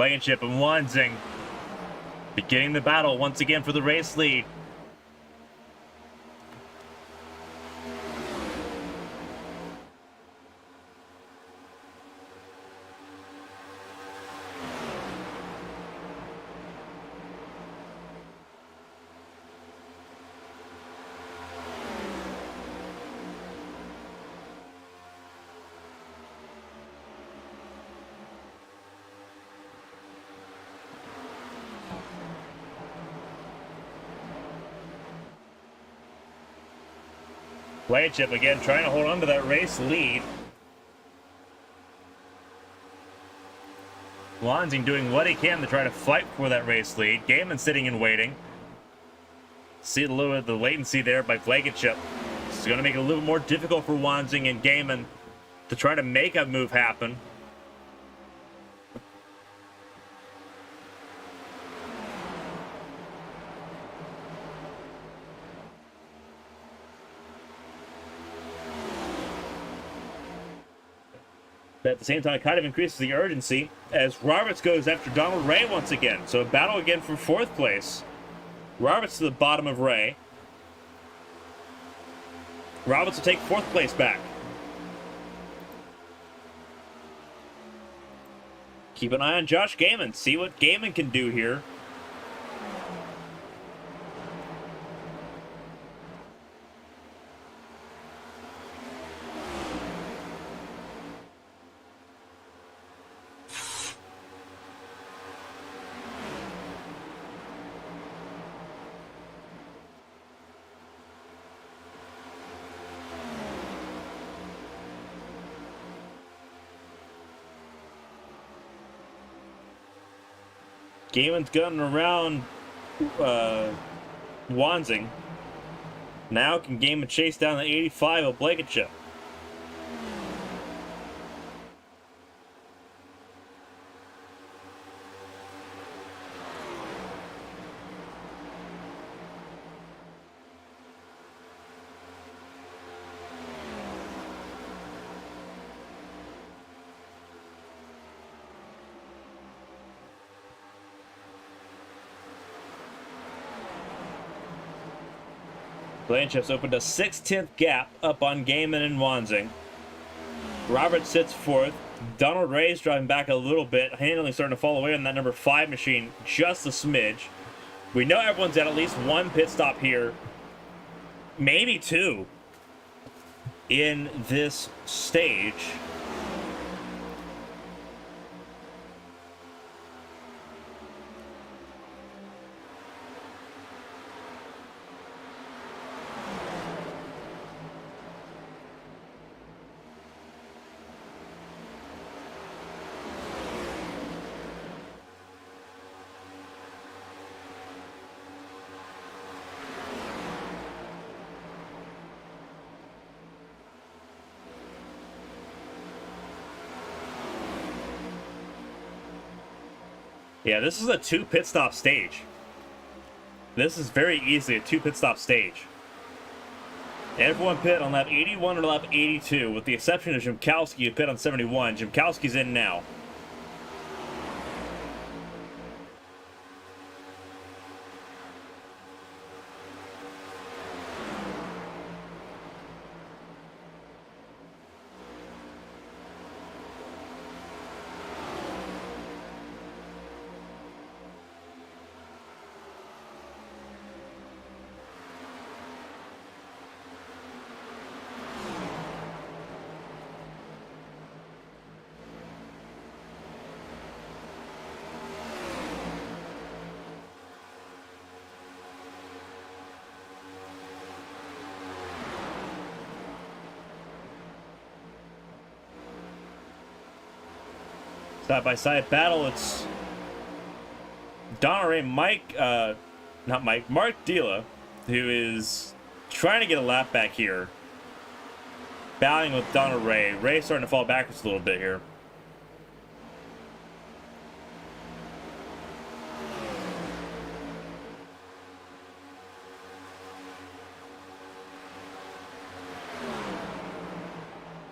Blankenship and Wanzing beginning the battle once again for the race lead. Blankenship again trying to hold on to that race lead. Wanzing doing what he can to try to fight for that race lead. Gaiman sitting and waiting. See a little bit of the latency there by Blankenship. This is going to make it a little more difficult for Wanzing and Gaiman to try to make a move happen. But at the same time, it kind of increases the urgency as Roberts goes after Donald Ray once again. So a battle again for 4th place. Roberts to the bottom of Ray. Roberts will take 4th place back. Keep an eye on Josh Gaiman. See what Gaiman can do here. Gaiman's gunning around Wanzing. Now can Gaiman chase down the 85 of Blankenship. Blankenship's opened a 6/10 gap up on Gaiman and Wanzing. Roberts sits 4th. Donald Ray's driving back a little bit, handling starting to fall away on that number 5 machine just a smidge. We know everyone's at least 1 pit stop here, maybe 2 in this stage. Yeah, this is a 2 pit stop stage. This is very easily a 2 pit stop stage. Everyone pit on lap 81 or lap 82, with the exception of Jimkowski, who pit on 71. Jimkowski's in now. Side-by-side battle, it's Donald Ray, Mark Dila, who is trying to get a lap back here. Battling with Donald Ray. Ray's starting to fall backwards a little bit here.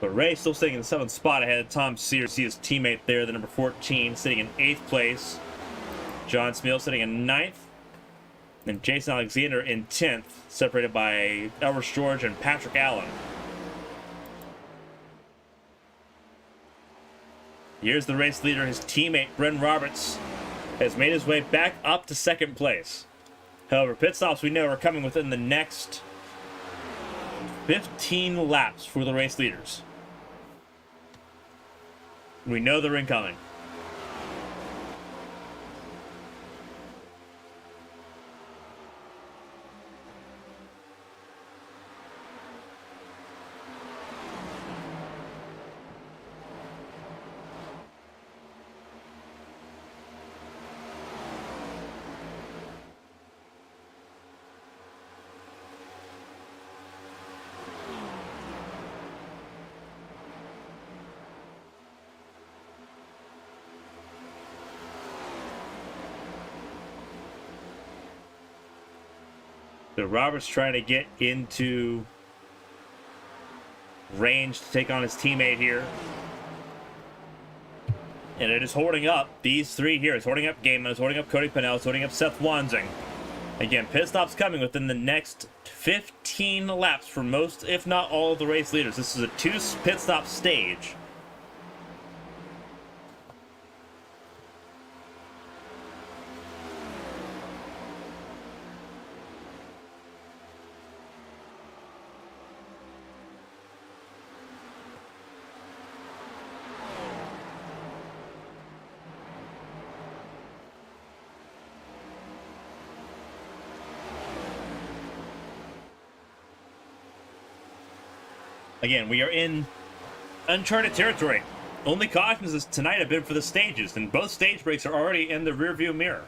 But Ray still sitting in the 7th spot ahead of Tom Sears. See his teammate there, the number 14, sitting in 8th place. John Smeal sitting in 9th. And Jason Alexander in 10th, separated by Elvis George and Patrick Allen. Here's the race leader. His teammate, Bren Roberts, has made his way back up to 2nd place. However, pit stops we know are coming within the next 15 laps for the race leaders. We know they're incoming. So Roberts trying to get into range to take on his teammate here. And it is holding up these three here. It's holding up Gaiman, it's holding up Cody Pennell, it's holding up Seth Wansing. Again, pit stops coming within the next 15 laps for most, if not all, of the race leaders. This is a 2 pit stop stage. Again, we are in uncharted territory. Only cautions tonight have been for the stages, and both stage breaks are already in the rearview mirror.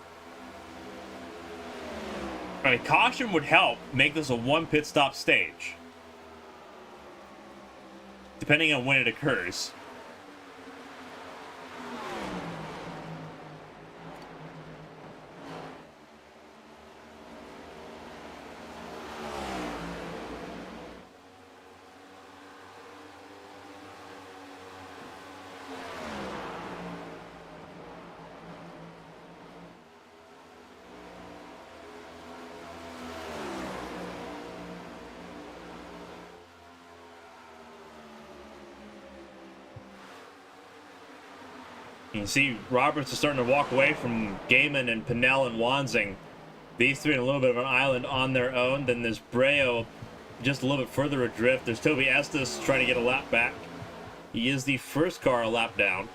I mean, caution would help make this a 1 pit stop stage, depending on when it occurs. You can see Roberts is starting to walk away from Gaiman and Pennell and Wansing. These three in a little bit of an island on their own. Then there's Breo just a little bit further adrift. There's Toby Estes trying to get a lap back. He is the first car a lap down.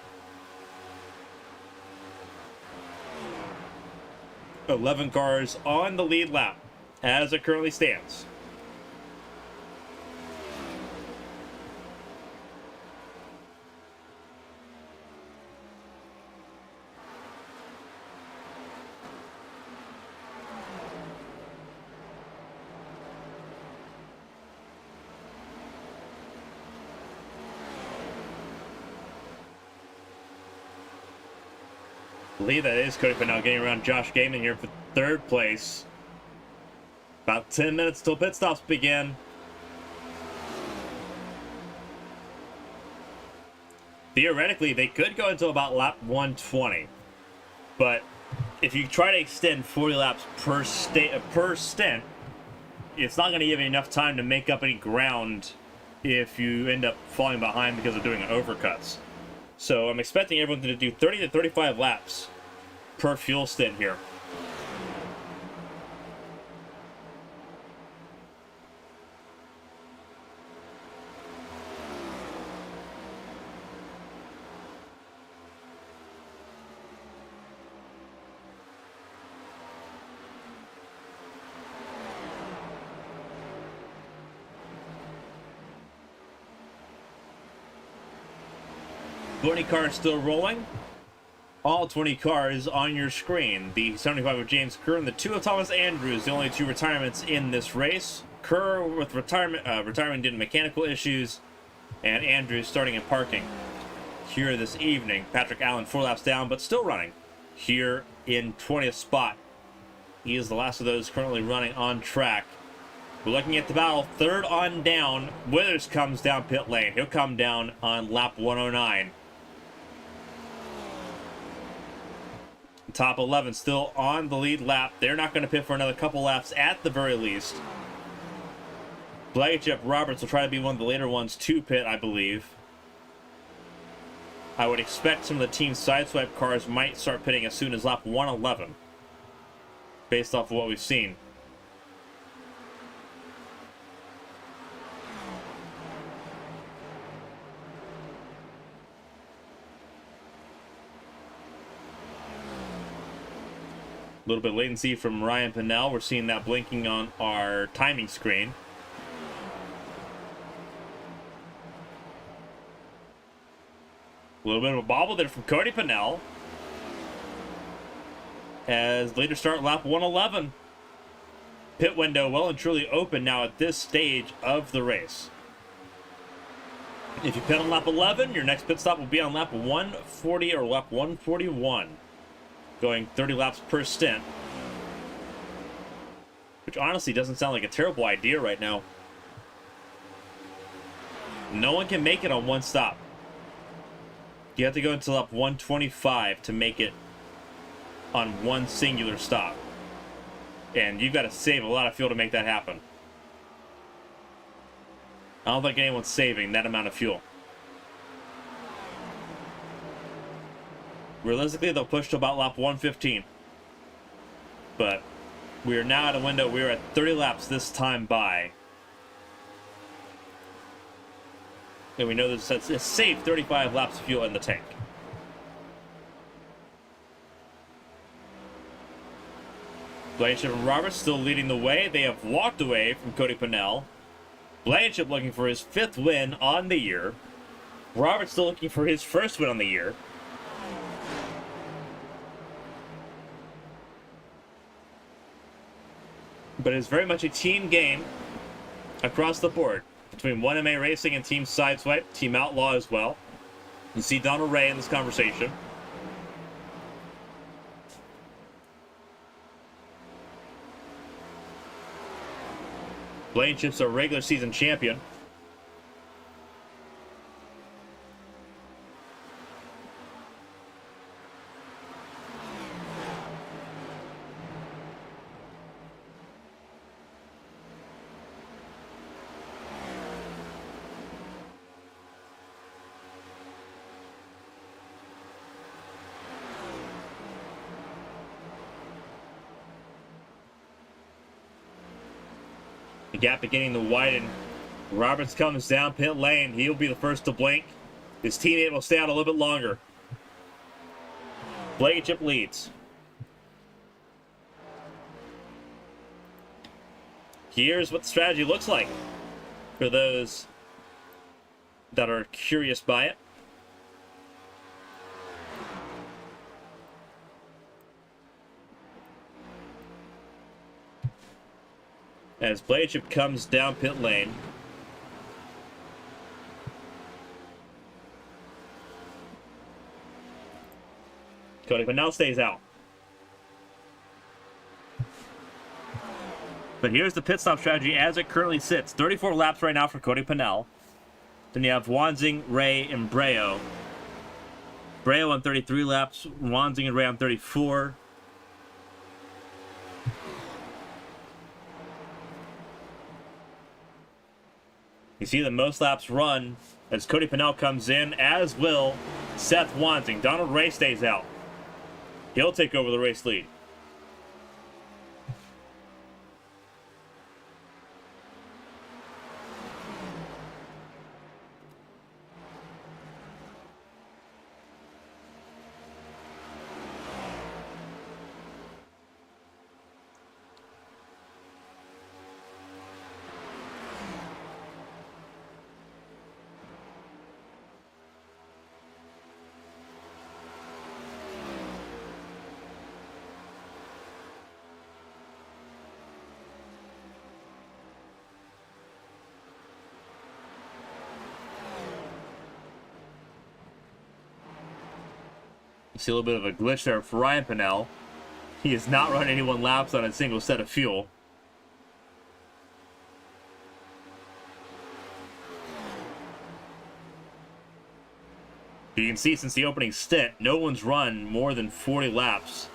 11 cars on the lead lap as it currently stands. I believe that is Cody Pennell getting around Josh Gaiman here for 3rd place. About 10 minutes till pit stops begin. Theoretically, they could go until about lap 120. But if you try to extend 40 laps per stint, it's not going to give you enough time to make up any ground if you end up falling behind because of doing overcuts. So I'm expecting everyone to do 30 to 35 laps per fuel stint here. Twenty cars still rolling. All 20 cars on your screen. The 75 of James Kerr and the 2 of Thomas Andrews, the only 2 retirements in this race. Kerr with retiring due to mechanical issues, and Andrews starting in parking here this evening. Patrick Allen 4 laps down, but still running here in 20th spot. He is the last of those currently running on track. We're looking at the battle. Third on down. Withers comes down pit lane. He'll come down on lap 109. Top 11 still on the lead lap. They're not going to pit for another couple laps at the very least. Blankenship Roberts will try to be one of the later ones to pit, I believe. I would expect some of the team sideswipe cars might start pitting as soon as lap 111. Based off of what we've seen. A little bit of latency from Ryan Pinnell. We're seeing that blinking on our timing screen. A little bit of a bobble there from Cody Pinnell. As later start lap 111. Pit window well and truly open now at this stage of the race. If you pit on lap 11, your next pit stop will be on lap 140 or lap 141. Going 30 laps per stint. Which honestly doesn't sound like a terrible idea right now. No one can make it on one stop. You have to go until lap 125 to make it on one singular stop. And you've got to save a lot of fuel to make that happen. I don't think anyone's saving that amount of fuel. Realistically, they'll push to about lap 115. But we are now at a window. We are at 30 laps this time by. And we know there's a safe 35 laps of fuel in the tank. Blankenship and Roberts still leading the way. They have walked away from Cody Pinnell. Blankenship looking for his 5th win on the year. Roberts still looking for his 1st win on the year. But it's very much a team game across the board between 1MA Racing and Team Sideswipe, Team Outlaw as well. You see Donald Ray in this conversation. Blankenship's a regular season champion. The gap beginning to widen. Roberts comes down pit lane. He'll be the first to blink. His teammate will stay out a little bit longer. Blankenship leads. Here's what the strategy looks like for those that are curious by it. As Blankenship comes down pit lane. Cody Pinnell stays out. But here's the pit stop strategy as it currently sits. 34 laps right now for Cody Pinnell. Then you have Wanzing, Ray, and Breo. Breo on 33 laps. Wanzing and Ray on 34. You see the most laps run as Cody Pinnell comes in, as will Seth Wanzing. Donald Ray stays out. He'll take over the race lead. You see a little bit of a glitch there for Ryan Pinnell. He has not run 81 laps on a single set of fuel. You can see since the opening stint, no one's run more than 40 laps,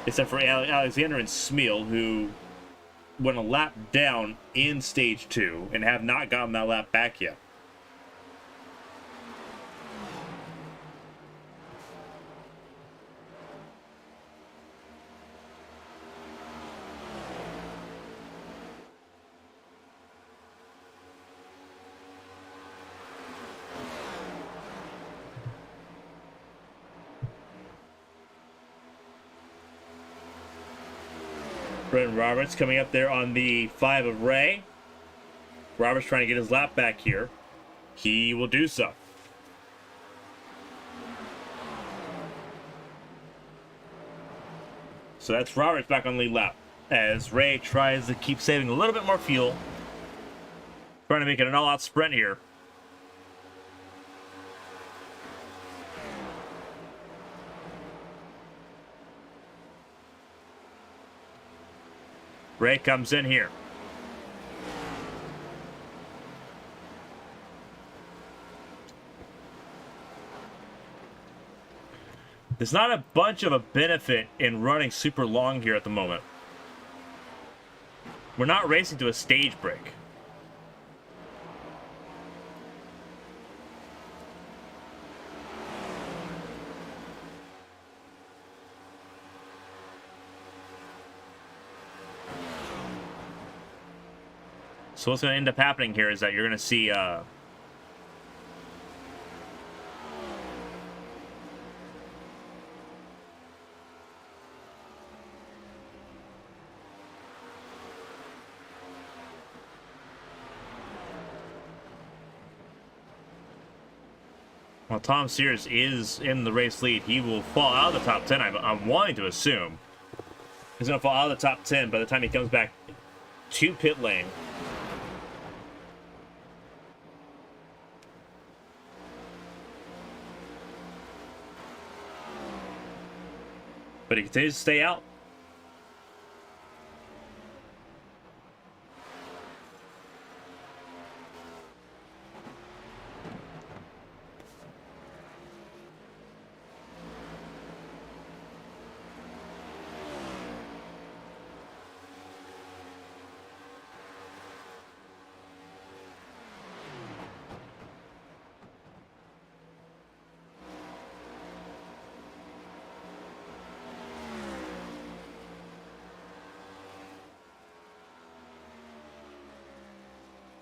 except for Alexander and Smeal, who went a lap down in Stage 2 and have not gotten that lap back yet. Brendan Roberts coming up there on the 5 of Ray. Roberts trying to get his lap back here. He will do so. So that's Roberts back on lead lap as Ray tries to keep saving a little bit more fuel. Trying to make it an all-out sprint here. Ray comes in here. There's not a bunch of a benefit in running super long here at the moment. We're not racing to a stage break. So what's going to end up happening here is that you're going to see while Tom Sears is in the race lead, he will fall out of the top 10. I'm wanting to assume he's going to fall out of the top 10 by the time he comes back to pit lane. But he continues to stay out.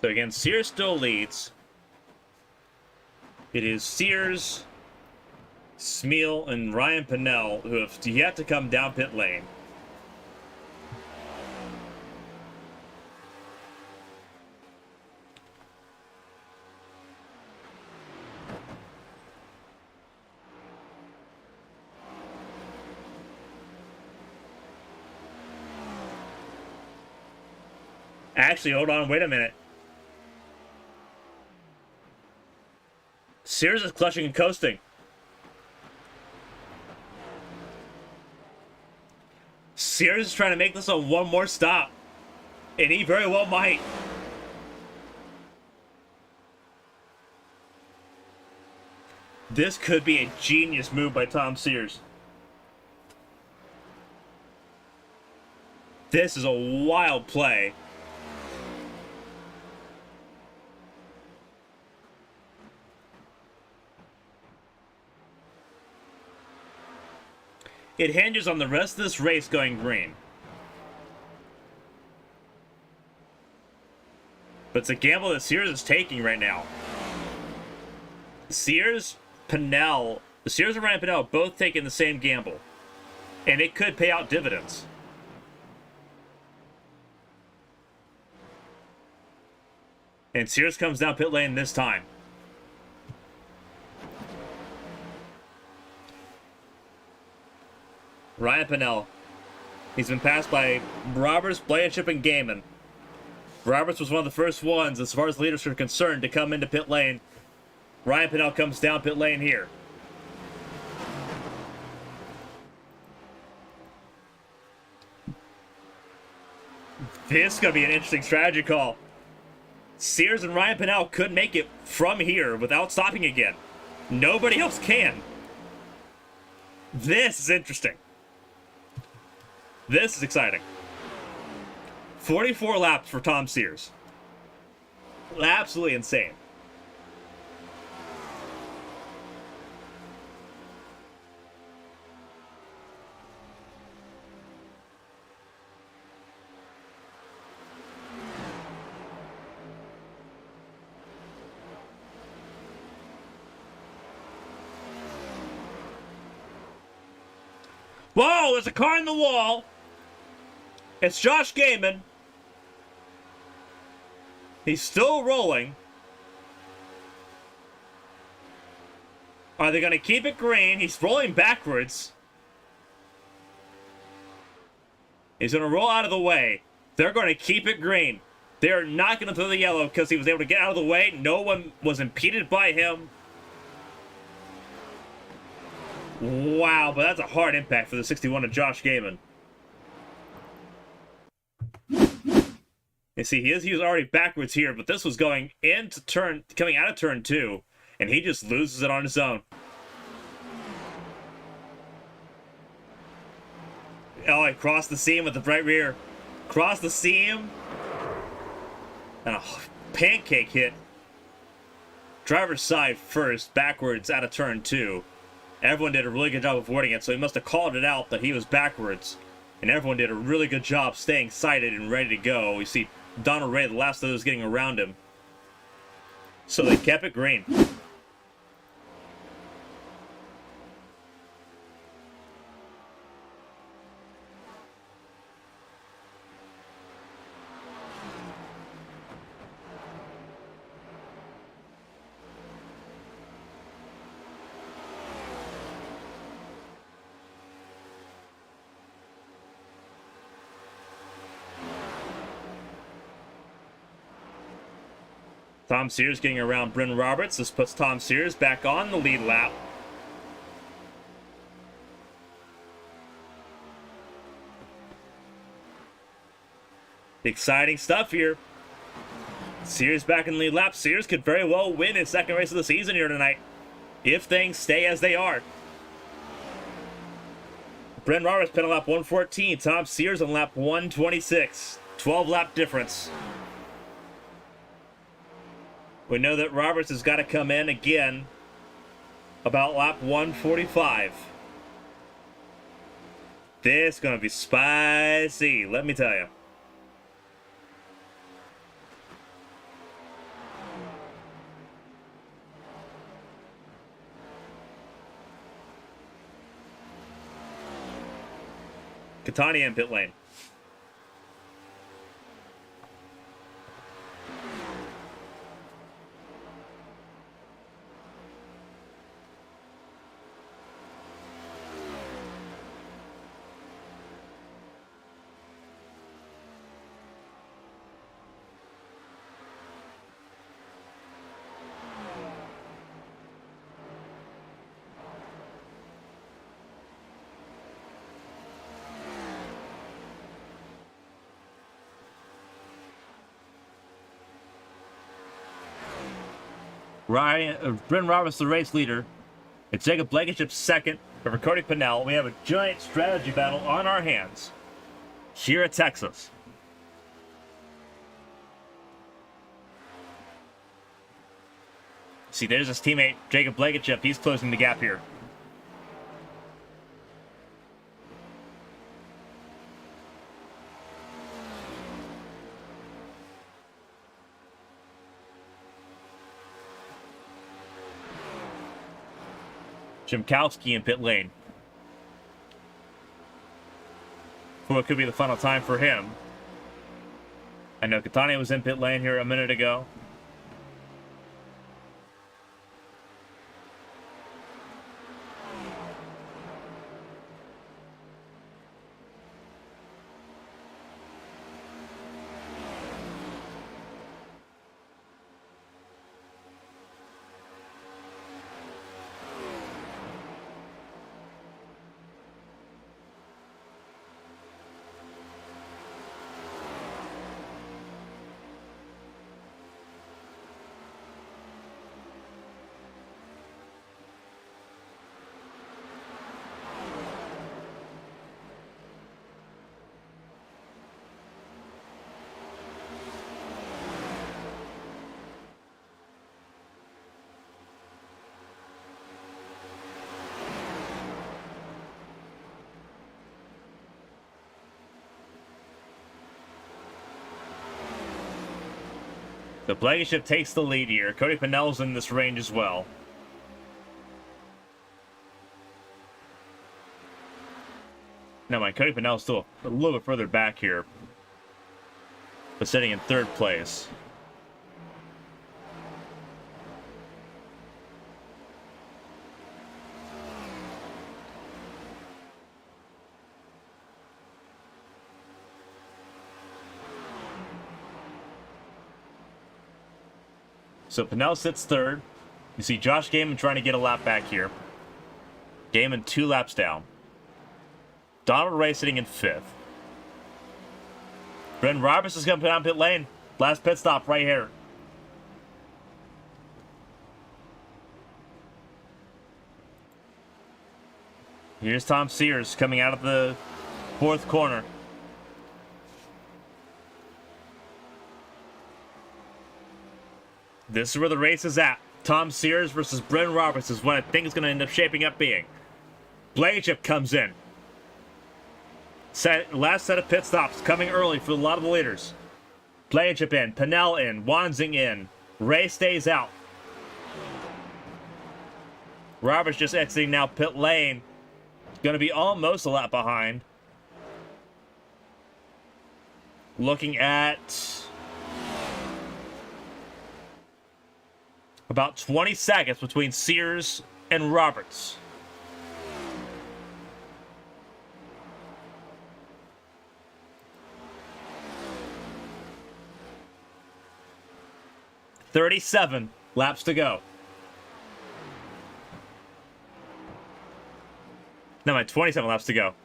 So again, Sears still leads. It is Sears, Smeal, and Ryan Pennell who have yet to come down pit lane. Actually, hold on, wait a minute. Sears is clutching and coasting. Sears is trying to make this a one more stop. And he very well might. This could be a genius move by Tom Sears. This is a wild play. It hinges on the rest of this race going green. But it's a gamble that Sears is taking right now. Sears and Ryan Pennell both taking the same gamble. And it could pay out dividends. And Sears comes down pit lane this time. Ryan Pennell. He's been passed by Roberts, Blanchard, and Gaiman. Roberts was one of the first ones, as far as leaders are concerned, to come into pit lane. Ryan Pennell comes down pit lane here. This is going to be an interesting strategy call. Sears and Ryan Pennell could make it from here without stopping again. Nobody else can. This is interesting. This is exciting. 44 laps for Tom Sears. Absolutely insane. Whoa, there's a car in the wall. It's Josh Gaiman. He's still rolling. Are they going to keep it green? He's rolling backwards. He's going to roll out of the way. They're going to keep it green. They're not going to throw the yellow because he was able to get out of the way. No one was impeded by him. Wow, but that's a hard impact for the 61 of Josh Gaiman. You see, he was already backwards here, but this was coming out of turn 2, and he just loses it on his own. Oh, he crossed the seam with the bright rear. Crossed the seam. And a pancake hit. Driver's side first, backwards out of turn 2. Everyone did a really good job of avoiding it, so he must have called it out that he was backwards. And everyone did a really good job staying sighted and ready to go. You see Donald Ray, the last of those, getting around him. So they kept it green. Tom Sears getting around Bryn Roberts. This puts Tom Sears back on the lead lap. Exciting stuff here. Sears back in the lead lap. Sears could very well win his second race of the season here tonight, if things stay as they are. Bryn Roberts pit on lap 114. Tom Sears on lap 126. 12 lap difference. We know that Roberts has got to come in again about lap 145. This is going to be spicy, let me tell you. Catania in pit lane. Bryn Roberts, the race leader. It's Jacob Blankenship second. But for Cody Pennell, we have a giant strategy battle on our hands here at Texas. See, there's his teammate, Jacob Blankenship. He's closing the gap here. Jimkowski in pit lane. For what could be the final time for him. I know Catania was in pit lane here a minute ago. The Blankenship takes the lead here. Cody Pennell's in this range as well. Now, my Cody Pennell's still a little bit further back here, but sitting in third place. So Pennell sits third. You see Josh Gaiman trying to get a lap back here. Gaiman 2 laps down. Donald Ray sitting in fifth. Brendan Roberts is going to put on pit lane. Last pit stop right here. Here's Tom Sears coming out of the fourth corner. This is where the race is at. Tom Sears versus Brendan Roberts is what I think is going to end up shaping up being. Blankenship comes in. Last set of pit stops coming early for a lot of the leaders. Blankenship in, Pennell in, Wanzing in. Ray stays out. Roberts just exiting now pit lane. Going to be almost a lap behind. Looking at about 20 seconds between Sears and Roberts. "37 laps to go." No, my 27 laps to go.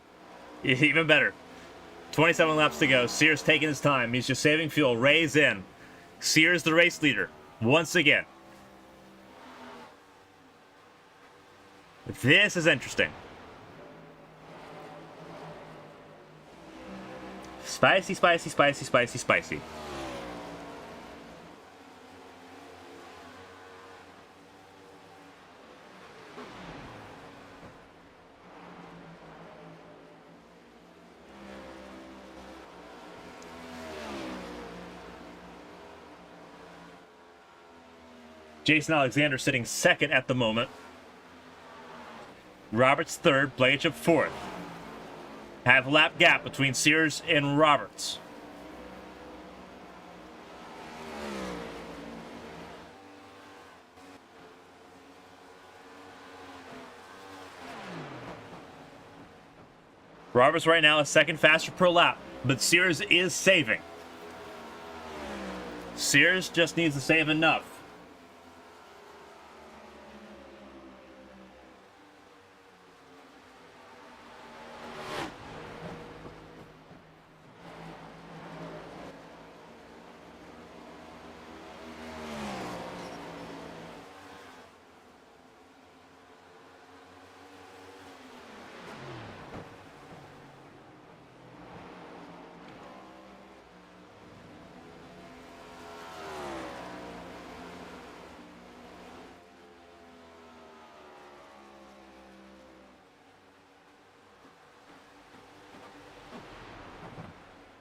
Even better. 27 laps to go. Sears taking his time. He's just saving fuel. Ray's in. Sears the race leader. Once again. This is interesting. Spicy, spicy, spicy, spicy, spicy. Jason Alexander sitting second at the moment. Roberts third, Blankenship fourth. Half a lap gap between Sears and Roberts. Roberts right now is second faster per lap, but Sears is saving. Sears just needs to save enough.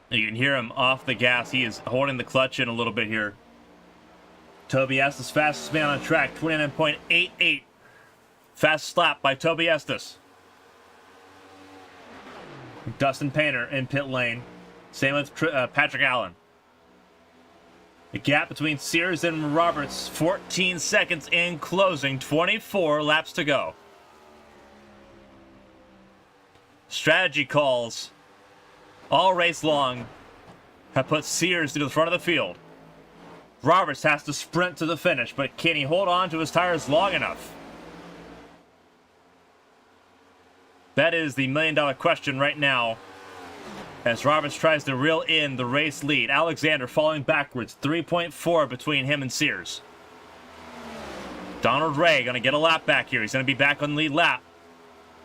You can hear him off the gas. He is holding the clutch in a little bit here. Toby Estes, fastest man on track, 29.88. Fastest lap by Toby Estes. Dustin Painter in pit lane. Same with Patrick Allen. The gap between Sears and Roberts, 14 seconds in closing, 24 laps to go. Strategy calls all race long have put Sears to the front of the field. Roberts has to sprint to the finish, but can he hold on to his tires long enough? That is the million-dollar question right now, as Roberts tries to reel in the race lead. Alexander falling backwards, 3.4 between him and Sears. Donald Ray going to get a lap back here. He's going to be back on the lead lap.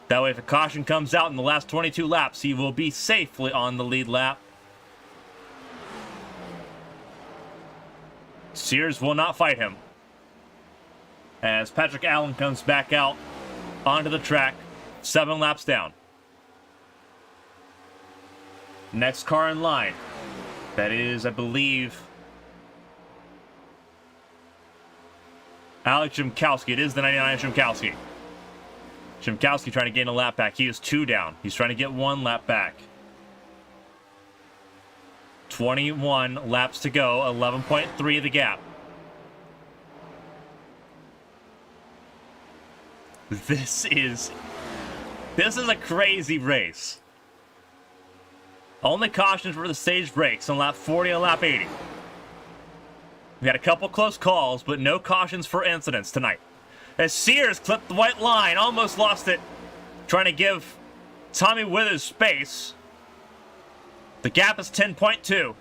That way, if a caution comes out in the last 22 laps, he will be safely on the lead lap. Sears will not fight him, as Patrick Allen comes back out onto the track, 7 laps down. Next car in line. That is, I believe, Alex Shimkowski. It is the 99 Shimkowski. Shimkowski trying to gain a lap back. He is 2 down. He's trying to get 1 lap back. 21 laps to go. 11.3 the gap. This is a crazy race. Only cautions for the stage breaks on lap 40 and lap 80. We had a couple close calls, but no cautions for incidents tonight. As Sears clipped the white line, almost lost it, trying to give Tommy Withers space. The gap is 10.2.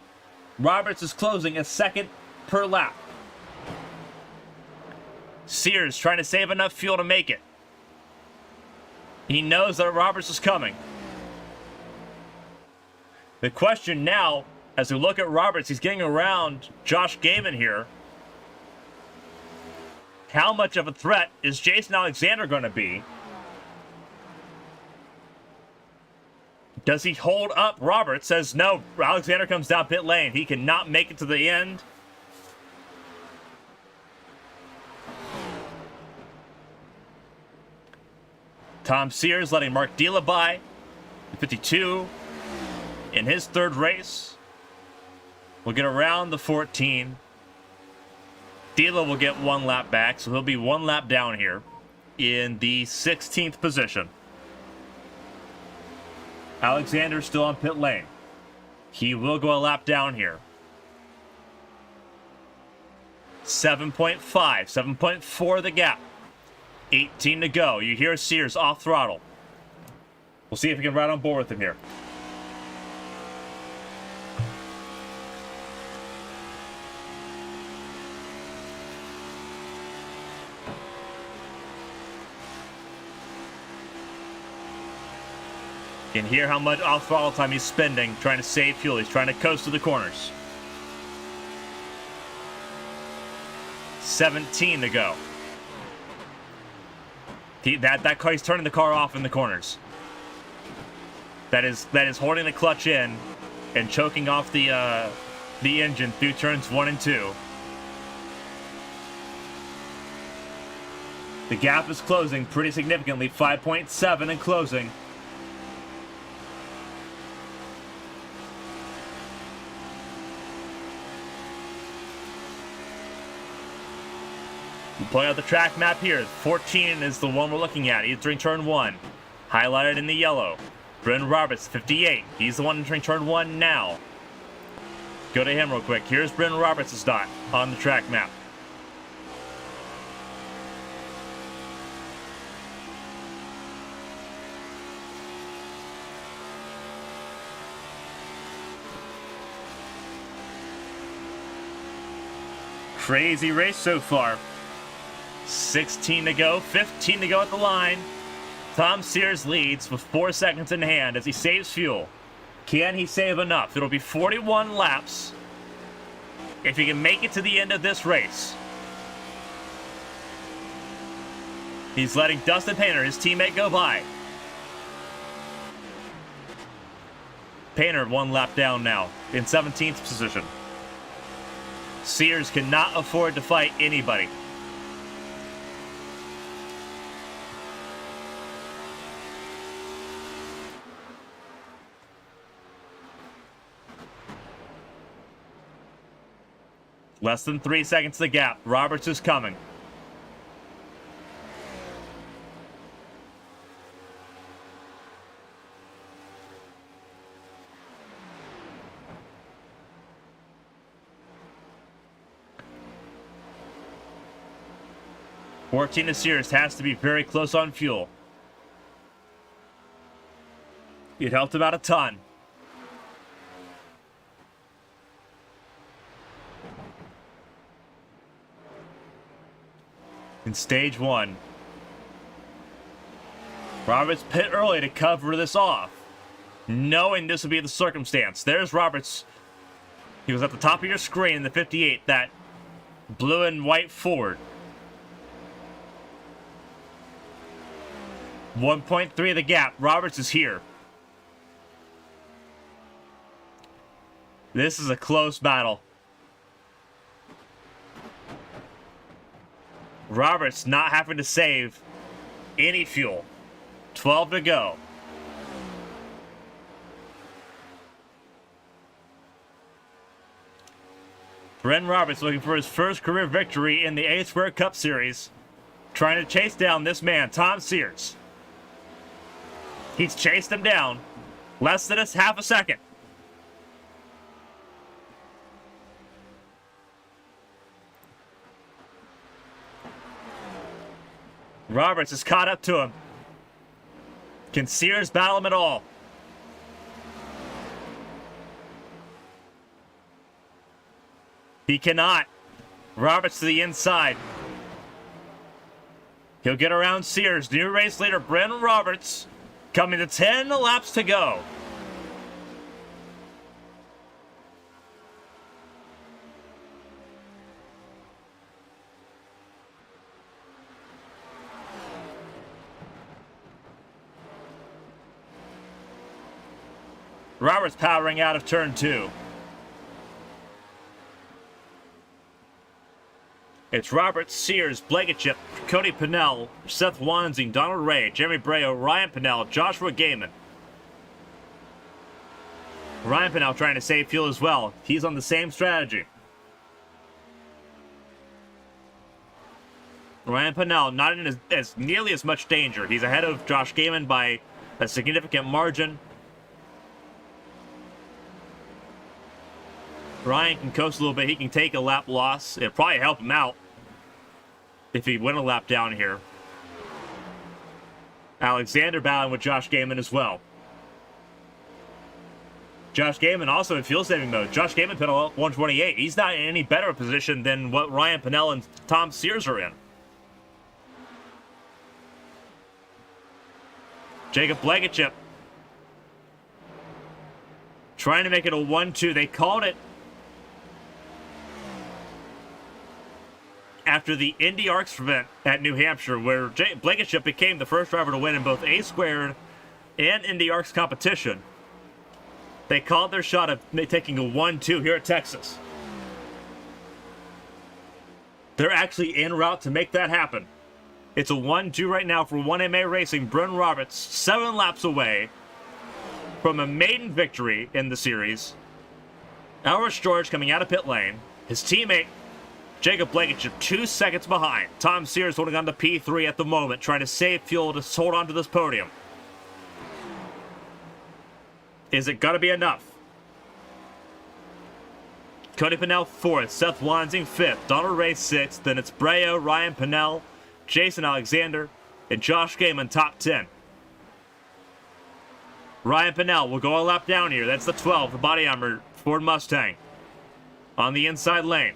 Roberts is closing a second per lap. Sears trying to save enough fuel to make it. He knows that Roberts is coming. The question now, as we look at Roberts, he's getting around Josh Gaiman here. How much of a threat is Jason Alexander going to be? Does he hold up Roberts? Says no. Alexander comes down pit lane. He cannot make it to the end. Tom Sears letting Mark Dila by. 52 in his third race. We'll get around the 14. Dila will get 1 lap back, so he'll be 1 lap down here in the 16th position. Alexander's still on pit lane. He will go a lap down here. 7.5, 7.4 the gap. 18 to go. You hear Sears off throttle. We'll see if we can ride on board with him here. You can hear how much off throttle time he's spending trying to save fuel. He's trying to coast to the corners. 17 to go. That car, he's turning the car off in the corners. That is holding the clutch in and choking off the engine through turns 1 and 2. The gap is closing pretty significantly. 5.7 in closing. Pulling out the track map here. 14 is the one we're looking at. Entering turn 1. Highlighted in the yellow. Brendan Roberts, 58. He's the one entering turn 1 now. Go to him real quick. Here's Brendan Roberts' dot on the track map. Crazy race so far. 16 to go, 15 to go at the line. Tom Sears leads with 4 seconds in hand as he saves fuel. Can he save enough? It'll be 41 laps if he can make it to the end of this race. He's letting Dustin Painter, his teammate, go by. Painter 1 lap down now in 17th position. Sears cannot afford to fight anybody. Less than 3 seconds the gap. Roberts is coming. Martina Sears has to be very close on fuel. It helped him out a ton. In stage 1. Roberts pit early to cover this off, knowing this would be the circumstance. There's Roberts. He was at the top of your screen in the 58, that blue and white Ford. 1.3 the gap. Roberts is here. This is a close battle. Roberts not having to save any fuel. 12 to go. Bren Roberts looking for his first career victory in the A-Square Cup Series. Trying to chase down this man, Tom Sears. He's chased him down. Less than half a second. Roberts is caught up to him. Can Sears battle him at all? He cannot. Roberts to the inside. He'll get around Sears. New race leader Bren Roberts coming to 10 laps to go. Roberts powering out of turn 2. It's Roberts, Sears, Blankenship, Cody Pennell, Seth Wansing, Donald Ray, Jeremy Breo, Ryan Pennell, Joshua Gaiman. Ryan Pennell trying to save fuel as well. He's on the same strategy. Ryan Pennell not in as nearly as much danger. He's ahead of Josh Gaiman by a significant margin. Ryan can coast a little bit. He can take a lap loss. It'll probably help him out if he went a lap down here. Alexander battling with Josh Gaiman as well. Josh Gaiman also in fuel-saving mode. Josh Gaiman pedal 128. He's not in any better position than what Ryan Pennell and Tom Sears are in. Jacob Blankenship trying to make it a 1-2. They called it after the Indy Arcs event at New Hampshire, where Blankenship became the first driver to win in both A-Squared and Indy Arcs competition. They called their shot of taking a 1-2 here at Texas. They're actually en route to make that happen. It's a 1-2 right now for 1MA Racing. Bren Roberts, 7 laps away from a maiden victory in the series. Elris George coming out of pit lane. His teammate, Jacob Blankenship, 2 seconds behind. Tom Sears holding on to P3 at the moment, trying to save fuel to hold on to this podium. Is it going to be enough? Cody Pennell 4th, Seth Wansing 5th, Donald Ray 6th, then it's Breo, Ryan Pennell, Jason Alexander, and Josh Gaiman top 10. Ryan Pennell will go a lap down here. That's the 12, the body armor Ford Mustang. On the inside lane.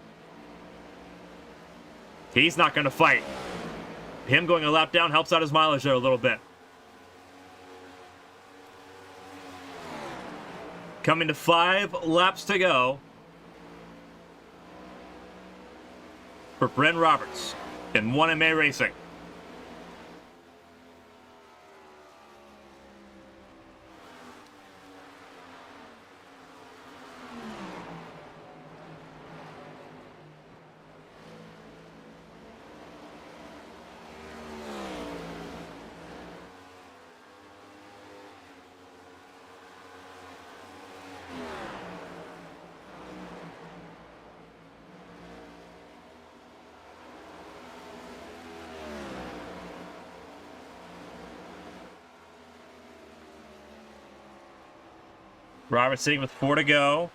He's not going to fight. Him going a lap down helps out his mileage there a little bit. Coming to 5 laps to go for Bren Roberts in 1MA Racing. Roberts sitting with 4 to go.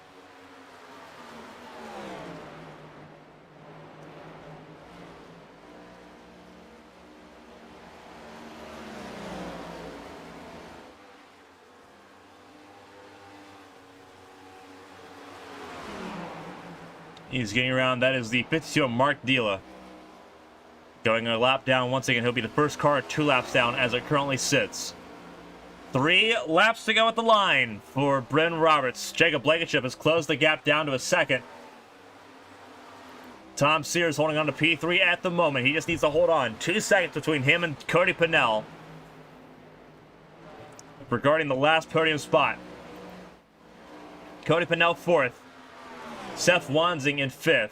He's getting around. That is the 52 Mark Dila. Going a lap down once again. He'll be the first car 2 laps down as it currently sits. 3 laps to go at the line for Bren Roberts. Jacob Blankenship has closed the gap down to a second. Tom Sears holding on to P3 at the moment. He just needs to hold on. 2 seconds between him and Cody Pennell regarding the last podium spot. Cody Pennell 4th. Seth Wansing in 5th.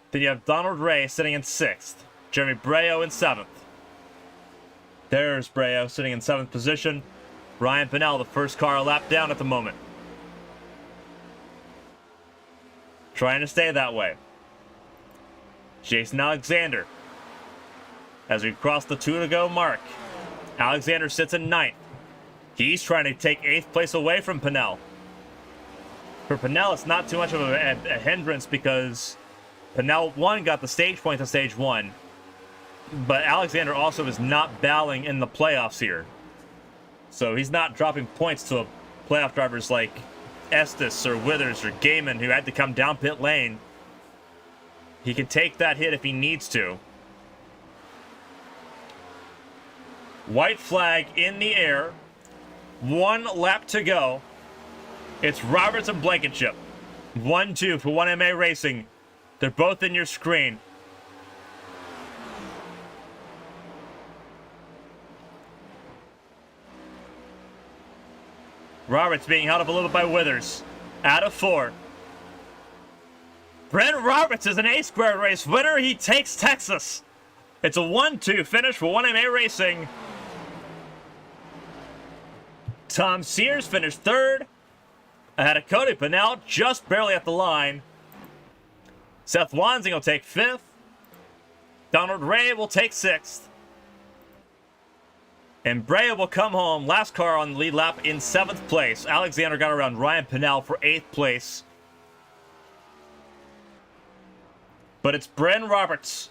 Then you have Donald Ray sitting in 6th. Jeremy Breo in 7th. There's Breo sitting in 7th position. Ryan Pennell, the first car a lap down at the moment. Trying to stay that way. Jason Alexander. As we cross the 2 to go mark, Alexander sits in 9th. He's trying to take 8th place away from Pennell. For Pennell, it's not too much of a hindrance because Pennell, 1, got the stage points on stage 1. But Alexander also is not battling in the playoffs here. So he's not dropping points to playoff drivers like Estes or Withers or Gaiman who had to come down pit lane. He can take that hit if he needs to. White flag in the air. 1 lap to go. It's Roberts and Blankenship. 1-2 for 1MA Racing. They're both in your screen. Roberts being held up a little bit by Withers. Out of 4. Brent Roberts is an A-squared race winner. He takes Texas. It's a 1-2 finish for 1MA Racing. Tom Sears finished 3rd. Ahead of Cody Pennell, just barely at the line. Seth Wansing will take 5th. Donald Ray will take 6th. And Brea will come home, last car on the lead lap, in 7th place. Alexander got around Ryan Pennell for 8th place. But it's Bren Roberts,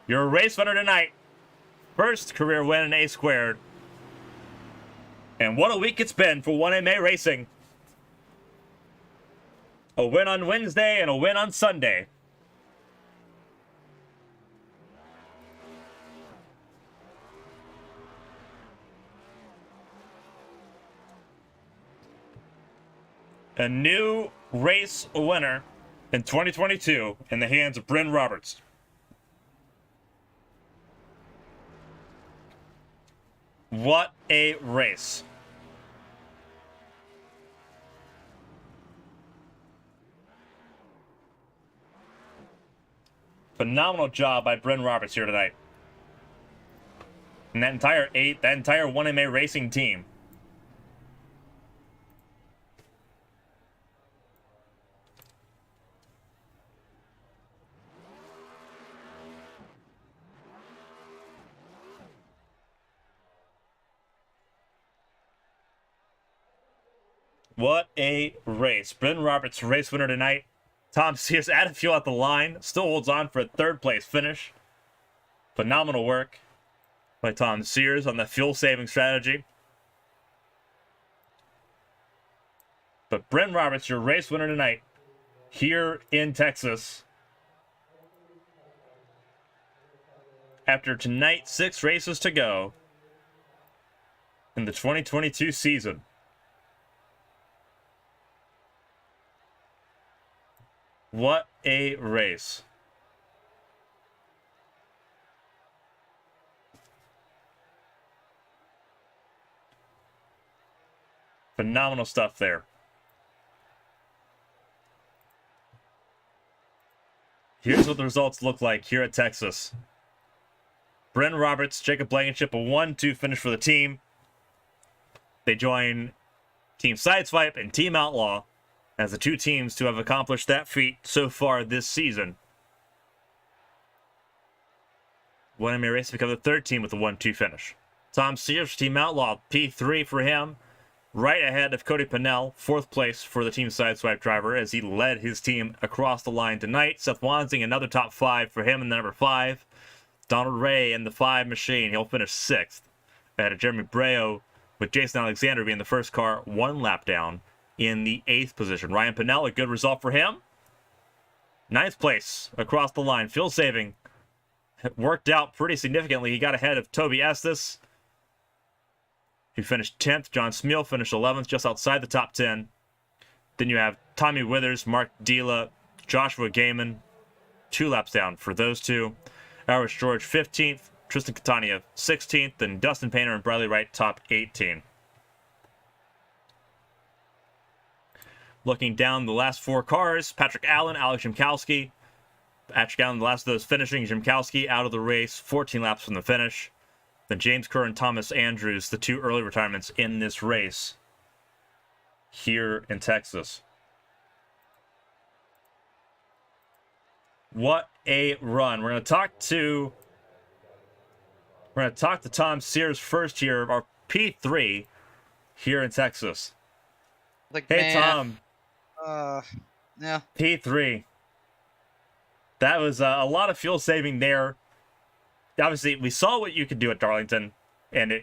your race winner tonight. First career win in A-squared. And what a week it's been for 1MA Racing. A win on Wednesday and a win on Sunday. A new race winner in 2022 in the hands of Bryn Roberts. What a race. Phenomenal job by Bryn Roberts here tonight. And that entire 1MA Racing team. What a race. Bryn Roberts, race winner tonight. Tom Sears added fuel at the line. Still holds on for a 3rd place finish. Phenomenal work by Tom Sears on the fuel saving strategy. But Bryn Roberts, your race winner tonight here in Texas. After tonight, 6 races to go in the 2022 season. What a race. Phenomenal stuff there. Here's what the results look like here at Texas. Bryn Roberts, Jacob Blankenship, a 1-2 finish for the team. They join Team Sideswipe and Team Outlaw as the 2 teams to have accomplished that feat so far this season. 1MA Race become the 3rd team with a 1-2 finish. Tom Sears, Team Outlaw, P3 for him. Right ahead of Cody Pennell, 4th place for the Team Sideswipe driver as he led his team across the line tonight. Seth Wansing, another top 5 for him in the number 5. Donald Ray in the 5 machine, he'll finish 6th. Ahead of Jeremy Breo, with Jason Alexander being the first car 1 lap down in the 8th position. Ryan Pennell, a good result for him. 9th place across the line. Fuel saving worked out pretty significantly. He got ahead of Toby Estes, who finished 10th. John Smeal finished 11th, just outside the top 10. Then you have Tommy Withers, Mark Dila, Joshua Gaiman, 2 laps down for those 2. Irish George 15th, Tristan Catania 16th, and Dustin Painter and Bradley Wright top 18. Looking down the last 4 cars, Patrick Allen, Alex Jimkowski, Patrick Allen, the last of those finishing. Jimkowski out of the race, 14 laps from the finish. Then James Kerr and Thomas Andrews, the 2 early retirements in this race here in Texas. What a run. We're going to talk to Tom Sears first here, our P3 here in Texas. Hey, Tom. Yeah. P3. That was a lot of fuel saving there. Obviously, we saw what you could do at Darlington, and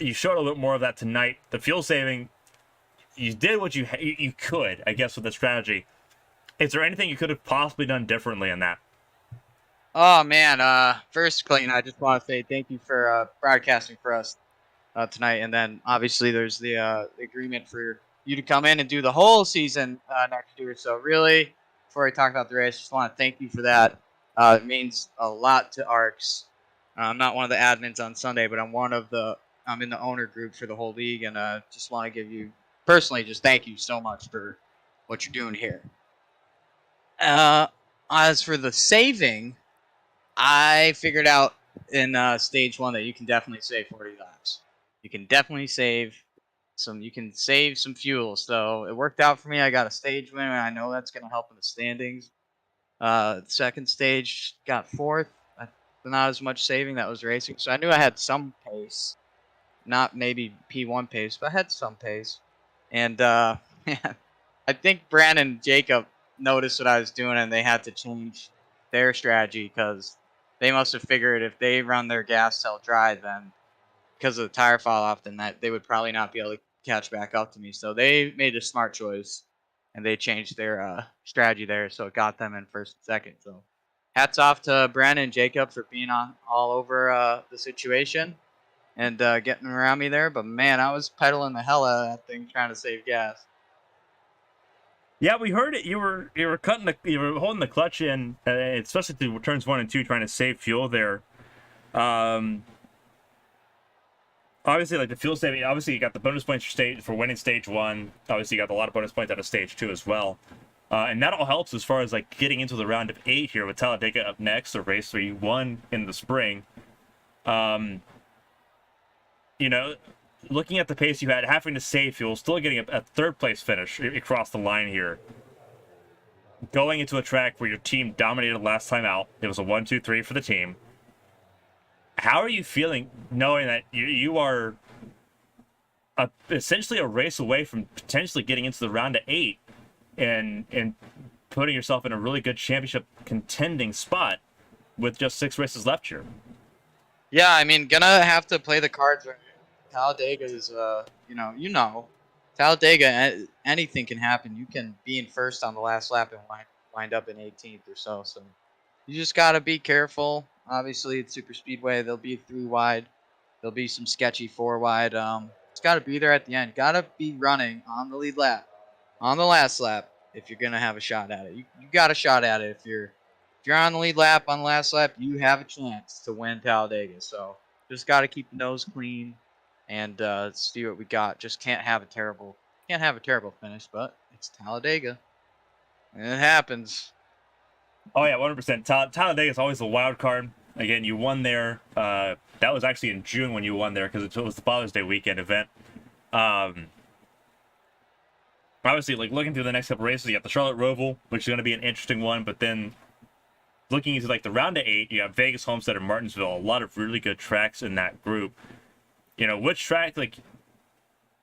you showed a little bit more of that tonight. The fuel saving, you did what you could, I guess, with the strategy. Is there anything you could have possibly done differently in that? Oh, man. First, Clayton, I just want to say thank you for broadcasting for us tonight. And then, obviously, there's the agreement for you to come in and do the whole season next year. So, really, before I talk about the race, just want to thank you for that. It means a lot to ARCS. I'm not one of the admins on Sunday, but I'm in the owner group for the whole league. And just want to give you, personally, just thank you so much for what you're doing here. As for the saving, I figured out in stage 1 that you can definitely save 40 laps. You can definitely save some. You can save some fuel. So it worked out for me. I got a stage win, and I know that's going to help in the standings. Second stage got 4th. Not as much saving. That was racing. So I knew I had some pace, not maybe P1 pace, but I had some pace. And man, I think Brandon and Jacob noticed what I was doing, and they had to change their strategy because they must have figured if they run their gas till dry, then because of the tire fall off, then that they would probably not be able to catch back up to me. So they made a smart choice, and they changed their strategy there, so it got them in first and second. So hats off to Brandon and Jacob for being on all over the situation and getting around me there. But man, I was pedaling the hell out of that thing trying to save gas. Yeah, we heard it. You were holding the clutch in, especially through turns 1 and 2, trying to save fuel there. Obviously, like the fuel saving. Obviously, you got the bonus points for winning stage 1. Obviously, you got a lot of bonus points out of stage 2 as well. And that all helps as far as like getting into the round of 8 here with Talladega up next, the race where you won in the spring. Looking at the pace you had, having to save fuel, still getting a third place finish across the line here. Going into a track where your team dominated last time out, it was a 1-2-3 for the team. How are you feeling knowing that you are essentially a race away from potentially getting into the round of 8 and putting yourself in a really good championship contending spot with just 6 races left here? Yeah, I mean, gonna have to play the cards right. Talladega is, Talladega, anything can happen. You can be in first on the last lap and wind up in 18th or so. So you just got to be careful. Obviously, it's super speedway. There'll be 3 wide. There'll be some sketchy 4 wide. It's got to be there at the end. Got to be running on the lead lap, on the last lap if you're going to have a shot at it. You got a shot at it. If you're on the lead lap, on the last lap, you have a chance to win Talladega. So just got to keep the nose clean and see what we got. Just can't have a terrible finish, but it's Talladega, and it happens. Oh yeah, 100%. Talladega is always a wild card. Again, you won there. That was actually in June when you won there because it was the Father's Day weekend event. Obviously, like looking through the next couple races, you got the Charlotte Roval, which is going to be an interesting one. But then looking into like the round of 8, you have Vegas, Homestead, and Martinsville. A lot of really good tracks in that group. Which track, like,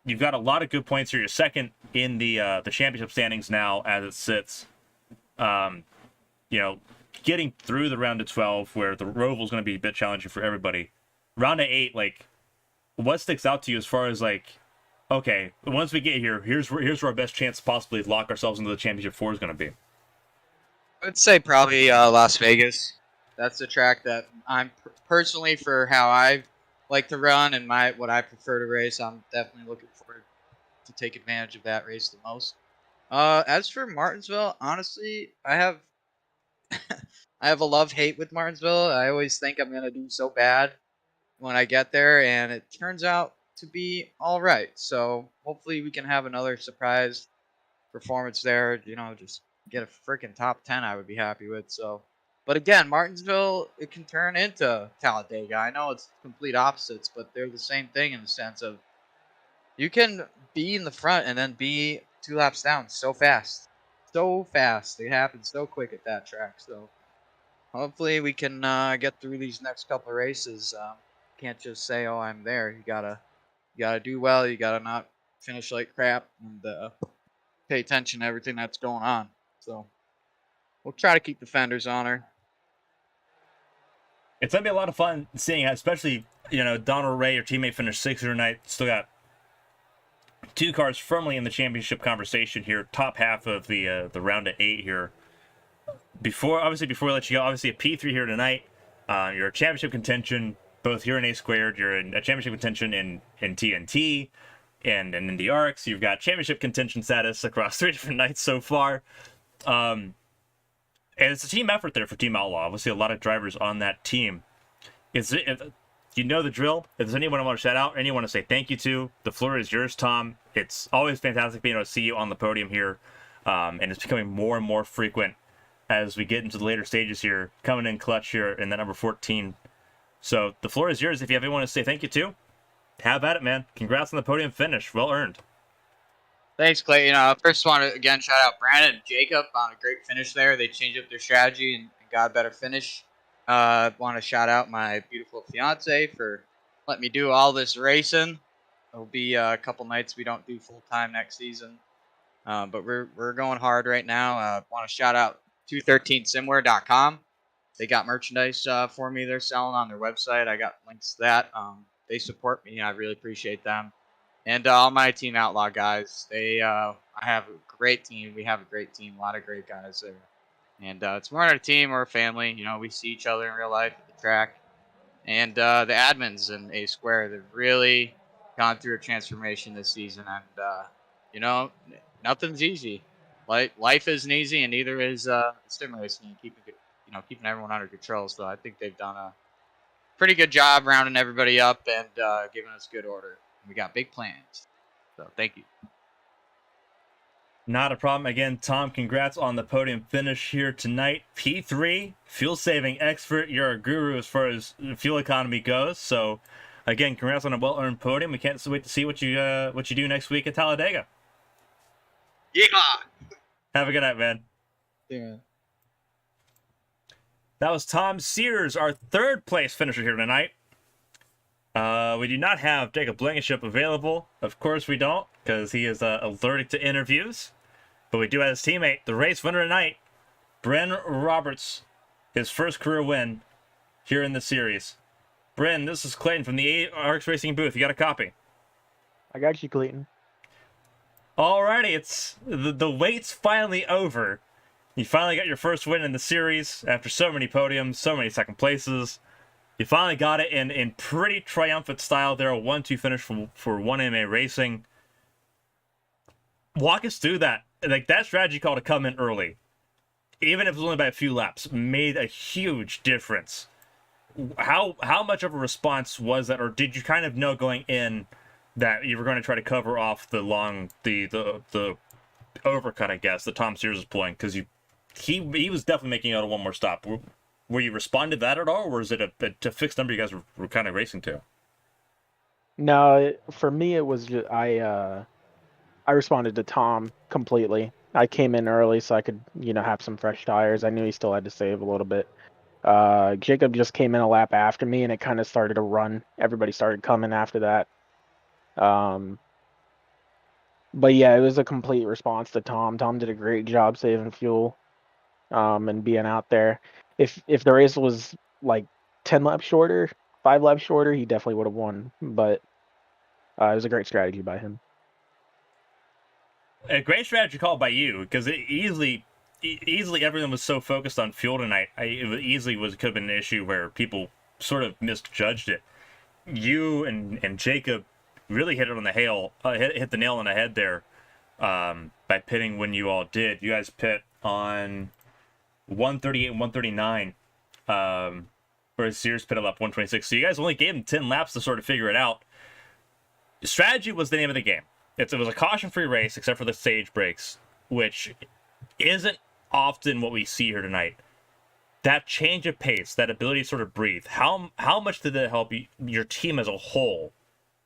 you've got a lot of good points here. You're second in the championship standings now as it sits. Getting through the round of 12 where the Roval is going to be a bit challenging for everybody. Round of 8, like, what sticks out to you as far as like, okay, once we get here, here's where our best chance to possibly lock ourselves into the championship 4 is going to be? I'd say probably Las Vegas. That's the track that I'm personally, for how I like to run and what I prefer to race, I'm definitely looking forward to take advantage of that race the most. As for Martinsville, honestly, I have a love-hate with Martinsville. I always think I'm gonna do so bad when I get there, and it turns out to be all right. So hopefully we can have another surprise performance there. Just get a freaking top 10. I would be happy with. So But again, Martinsville, it can turn into Talladega. I know it's complete opposites, but they're the same thing in the sense of you can be in the front and then be 2 laps down so fast. So fast. It happens so quick at that track. So hopefully we can get through these next couple of races. Can't just say, "Oh, I'm there." You gotta do well. You gotta not finish like crap and pay attention to everything that's going on. So we'll try to keep the fenders on her. It's gonna be a lot of fun seeing, especially Donald Ray, your teammate, finished sixth tonight. Still got 2 cars firmly in the championship conversation here, top half of the round of 8 here. Before we let you go, obviously a P3 here tonight. You're a championship contention both here in A Squared. You're in a championship contention in TNT and in the ARCs. You've got championship contention status across 3 different nights so far. And it's a team effort there for Team Outlaw. Obviously, a lot of drivers on that team. You know the drill. If there's anyone I want to shout out, anyone to say thank you to, the floor is yours, Tom. It's always fantastic being able to see you on the podium here, and it's becoming more and more frequent as we get into the later stages here, coming in clutch here in the number 14. So the floor is yours. If you have anyone to say thank you to, have at it, man. Congrats on the podium finish. Well earned. Thanks, Clayton. First, want to again shout out Brandon and Jacob on a great finish there. They changed up their strategy and got a better finish. Want to shout out my beautiful fiance for letting me do all this racing. It'll be a couple nights we don't do full time next season, but we're going hard right now. Want to shout out 213simware.com. They got merchandise for me. They're selling on their website. I got links to that. They support me. I really appreciate them. And all my Team Outlaw guys. I have a great team. We have a great team. A lot of great guys there. And it's more than a team or a family. We see each other in real life at the track. And the admins in A Square, they've really gone through a transformation this season. And, nothing's easy. Life isn't easy, and neither is sim racing and keeping everyone under control. So I think they've done a pretty good job rounding everybody up and giving us good order. We got big plans. So thank you. Not a problem. Again, Tom, congrats on the podium finish here tonight. P3, fuel saving expert. You're a guru as far as fuel economy goes. So, again, congrats on a well-earned podium. We can't wait to see what you do next week at Talladega. Yeah. Have a good night, man. Yeah. That was Tom Sears, our 3rd place finisher here tonight. We do not have Jacob Blankenship available. Of course we don't, because he is allergic to interviews. But we do have his teammate, the race winner tonight, Bryn Roberts, his first career win here in the series. Bryn, this is Clayton from the ARCS Racing booth. You got a copy? I got you, Clayton. Alrighty, it's the wait's finally over. You finally got your first win in the series after so many podiums, so many second places. You finally got it in pretty triumphant style there, a 1-2 finish for 1MA Racing. Walk us through that. Like, that strategy call to come in early, even if it was only by a few laps, made a huge difference. How much of a response was that, or did you kind of know going in that you were going to try to cover off the overcut, I guess, that Tom Sears was pulling? Because he was definitely making out a one more stop. Were you responded to that at all, or was it a fixed number you guys were kind of racing to? No, for me it was just, I responded to Tom completely. I came in early so I could have some fresh tires. I knew he still had to save a little bit. Jacob just came in a lap after me, and it kind of started to run. Everybody started coming after that. But yeah, it was a complete response to Tom. Tom did a great job saving fuel, and being out there. If the race was like 10 laps shorter, 5 laps shorter, he definitely would have won. But it was a great strategy by him. A great strategy call by you, because it easily everyone was so focused on fuel tonight. It could have been an issue where people sort of misjudged it. You and Jacob really hit it on the hit the nail on the head there, by pitting when you all did. You guys pit on 138 and 139, whereas Sears pitted up 126. So you guys only gave him 10 laps to sort of figure it out. Strategy was the name of the game. It was a caution-free race, except for the stage breaks, which isn't often what we see here tonight. that change of pace, that ability to sort of breathe, how much did that help your team as a whole,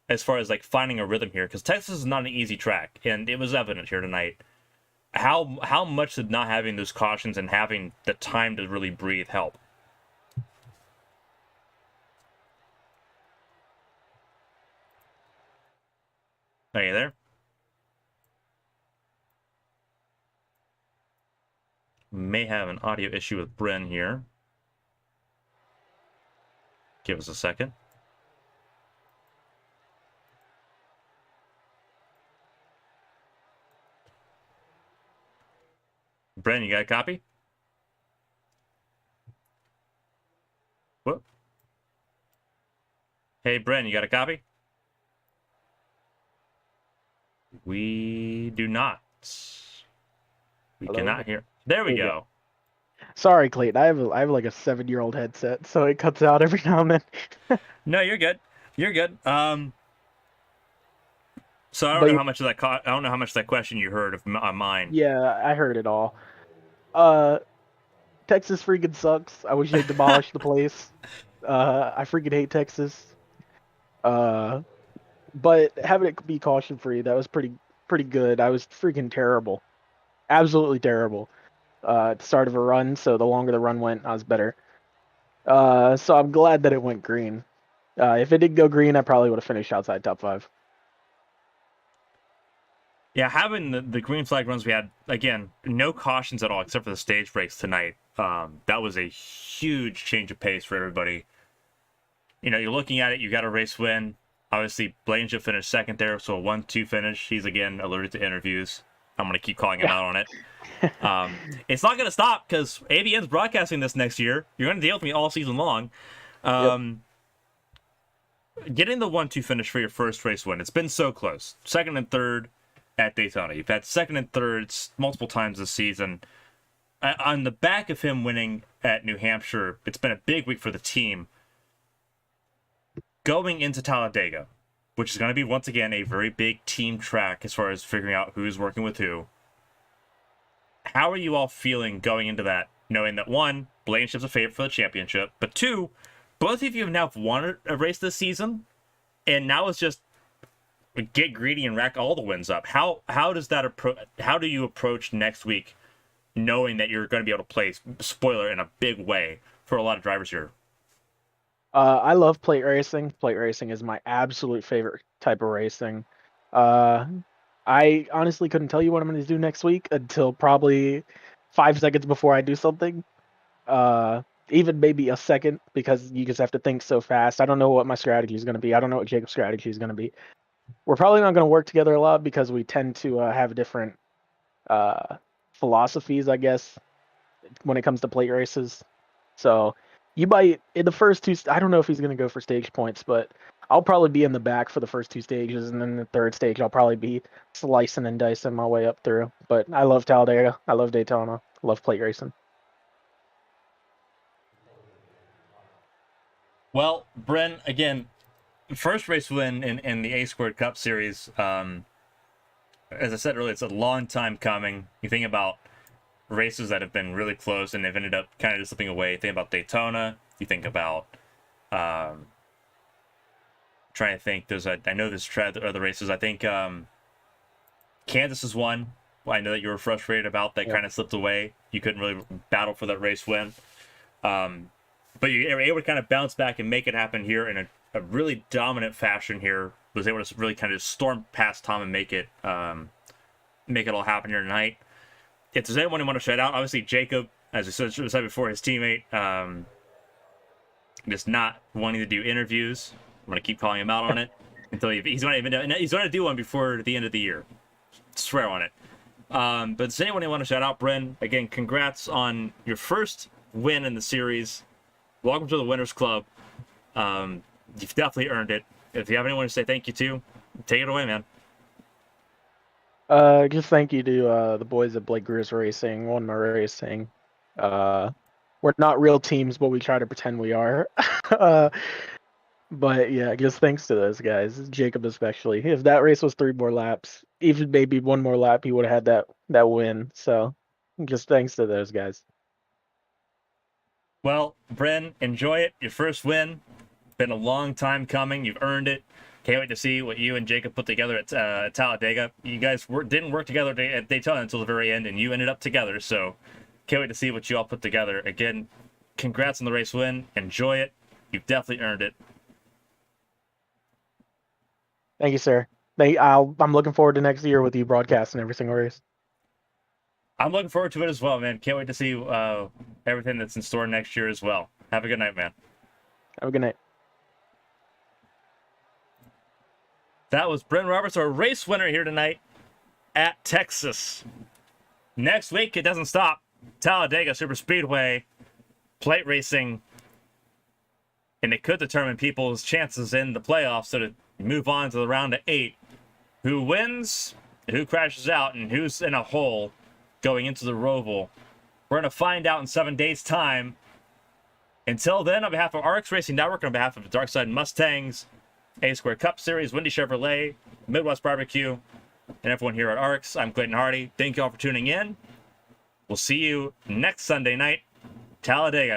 as far as like finding a rhythm here? Because Texas is not an easy track, and it was evident here tonight. How much did not having those cautions and having the time to really breathe help? Are you there? May have an audio issue with Bren here. Give us a second. Bren, you got a copy? Whoop. Hey, Bren, you got a copy? We do not. We Hello? cannot hear. There we There you go. Sorry, Clayton. I have like a 7-year-old headset, so it cuts out every now and then. No, you're good. You're good. So I don't But know how much of that I don't know how much of that question you heard of mine. yeah, I heard it all. Texas freaking sucks. I wish they demolished the place. I freaking hate Texas. But having it be caution free, that was pretty good. I was freaking terrible, absolutely terrible. At the start of a run, so the longer the run went, I was better. So I'm glad that it went green. If it did go green, I probably would have finished outside top 5. Yeah, having the green flag runs we had, again, no cautions at all except for the stage breaks tonight. That was a huge change of pace for everybody. You know, you're looking at it, you got a race win. Obviously, Blanchard finished second there, so a 1-2 finish. He's, again, alerted to interviews. I'm going to keep calling him out on it. It's not going to stop because ABN's broadcasting this next year. You're going to deal with me all season long. Getting the 1-2 finish for your first race win, it's been so close. Second and third at Daytona. You've had second and thirds multiple times this season. On the back of him winning at New Hampshire, it's been a big week for the team. Going into Talladega, which is going to be, once again, a very big team track as far as figuring out who's working with who. How are you all feeling going into that, knowing that, one, Blanchard's a favorite for the championship, but two, both of you have now won a race this season, and now it's just get greedy and rack all the wins up. How does that how do you approach next week, knowing that you're going to be able to play spoiler in a big way for a lot of drivers here? I love plate racing. Plate racing is my absolute favorite type of racing. I honestly couldn't tell you what I'm going to do next week until probably 5 seconds before I do something. Even maybe a second, because you just have to think so fast. I don't know what my strategy is going to be. I don't know what Jacob's strategy is going to be. We're probably not going to work together a lot because we tend to have different philosophies, I guess, when it comes to plate races. So you might, in the first two, I don't know if he's going to go for stage points, but I'll probably be in the back for the first 2 stages, and then the third stage I'll probably be slicing and dicing my way up through. But I love Talladega. I love Daytona. I love plate racing. Well, Bren, again, first race win in the A² Cup Series. As I said earlier, it's a long time coming. You think about races that have been really close and they've ended up kind of just slipping away. You think about Daytona. You think about trying to think. I know there's other races. I think Kansas is one. I know that you were frustrated about that. Kind of slipped away. You couldn't really battle for that race win. But you were able to kind of bounce back and make it happen here in a really dominant fashion here. Was able to really kind of storm past Tom and make it all happen here tonight. If there's anyone you want to shout out, obviously Jacob, as I said before, his teammate, just not wanting to do interviews. I'm going to keep calling him out on it until he's going to do one before the end of the year. Swear on it. But does anyone you want to shout out? Bren, again, congrats on your first win in the series. Welcome to the Winners Club. You've definitely earned it. If you have anyone to say thank you to, take it away, man. Just thank you to the boys at Blake Grizz Racing, One More Racing. We're not real teams, but we try to pretend we are. But yeah, just thanks to those guys, Jacob especially. If that race was 3 more laps, even maybe 1 more lap, he would have had that win. So just thanks to those guys. Well, Bryn, enjoy it. Your first win. Been a long time coming. You've earned it. Can't wait to see what you and Jacob put together at Talladega. You guys didn't work together at Daytona until the very end, and you ended up together. So can't wait to see what you all put together. Again, congrats on the race win. Enjoy it. You've definitely earned it. Thank you, sir. I'm looking forward to next year with you broadcasting every single race. I'm looking forward to it as well, man. Can't wait to see everything that's in store next year as well. Have a good night, man. Have a good night. That was Bryn Roberts, our race winner here tonight at Texas. Next week, it doesn't stop. Talladega Superspeedway, plate racing, and it could determine people's chances in the playoffs. So to move on to the round of 8, who wins, who crashes out, and who's in a hole going into the Roval. We're going to find out in 7 days' time. Until then, on behalf of RX Racing Network, on behalf of the Darkside Mustangs, A Square Cup Series, Windy Chevrolet, Midwest Barbecue, and everyone here at RX, I'm Clayton Hardy. Thank you all for tuning in. We'll see you next Sunday night, Talladega.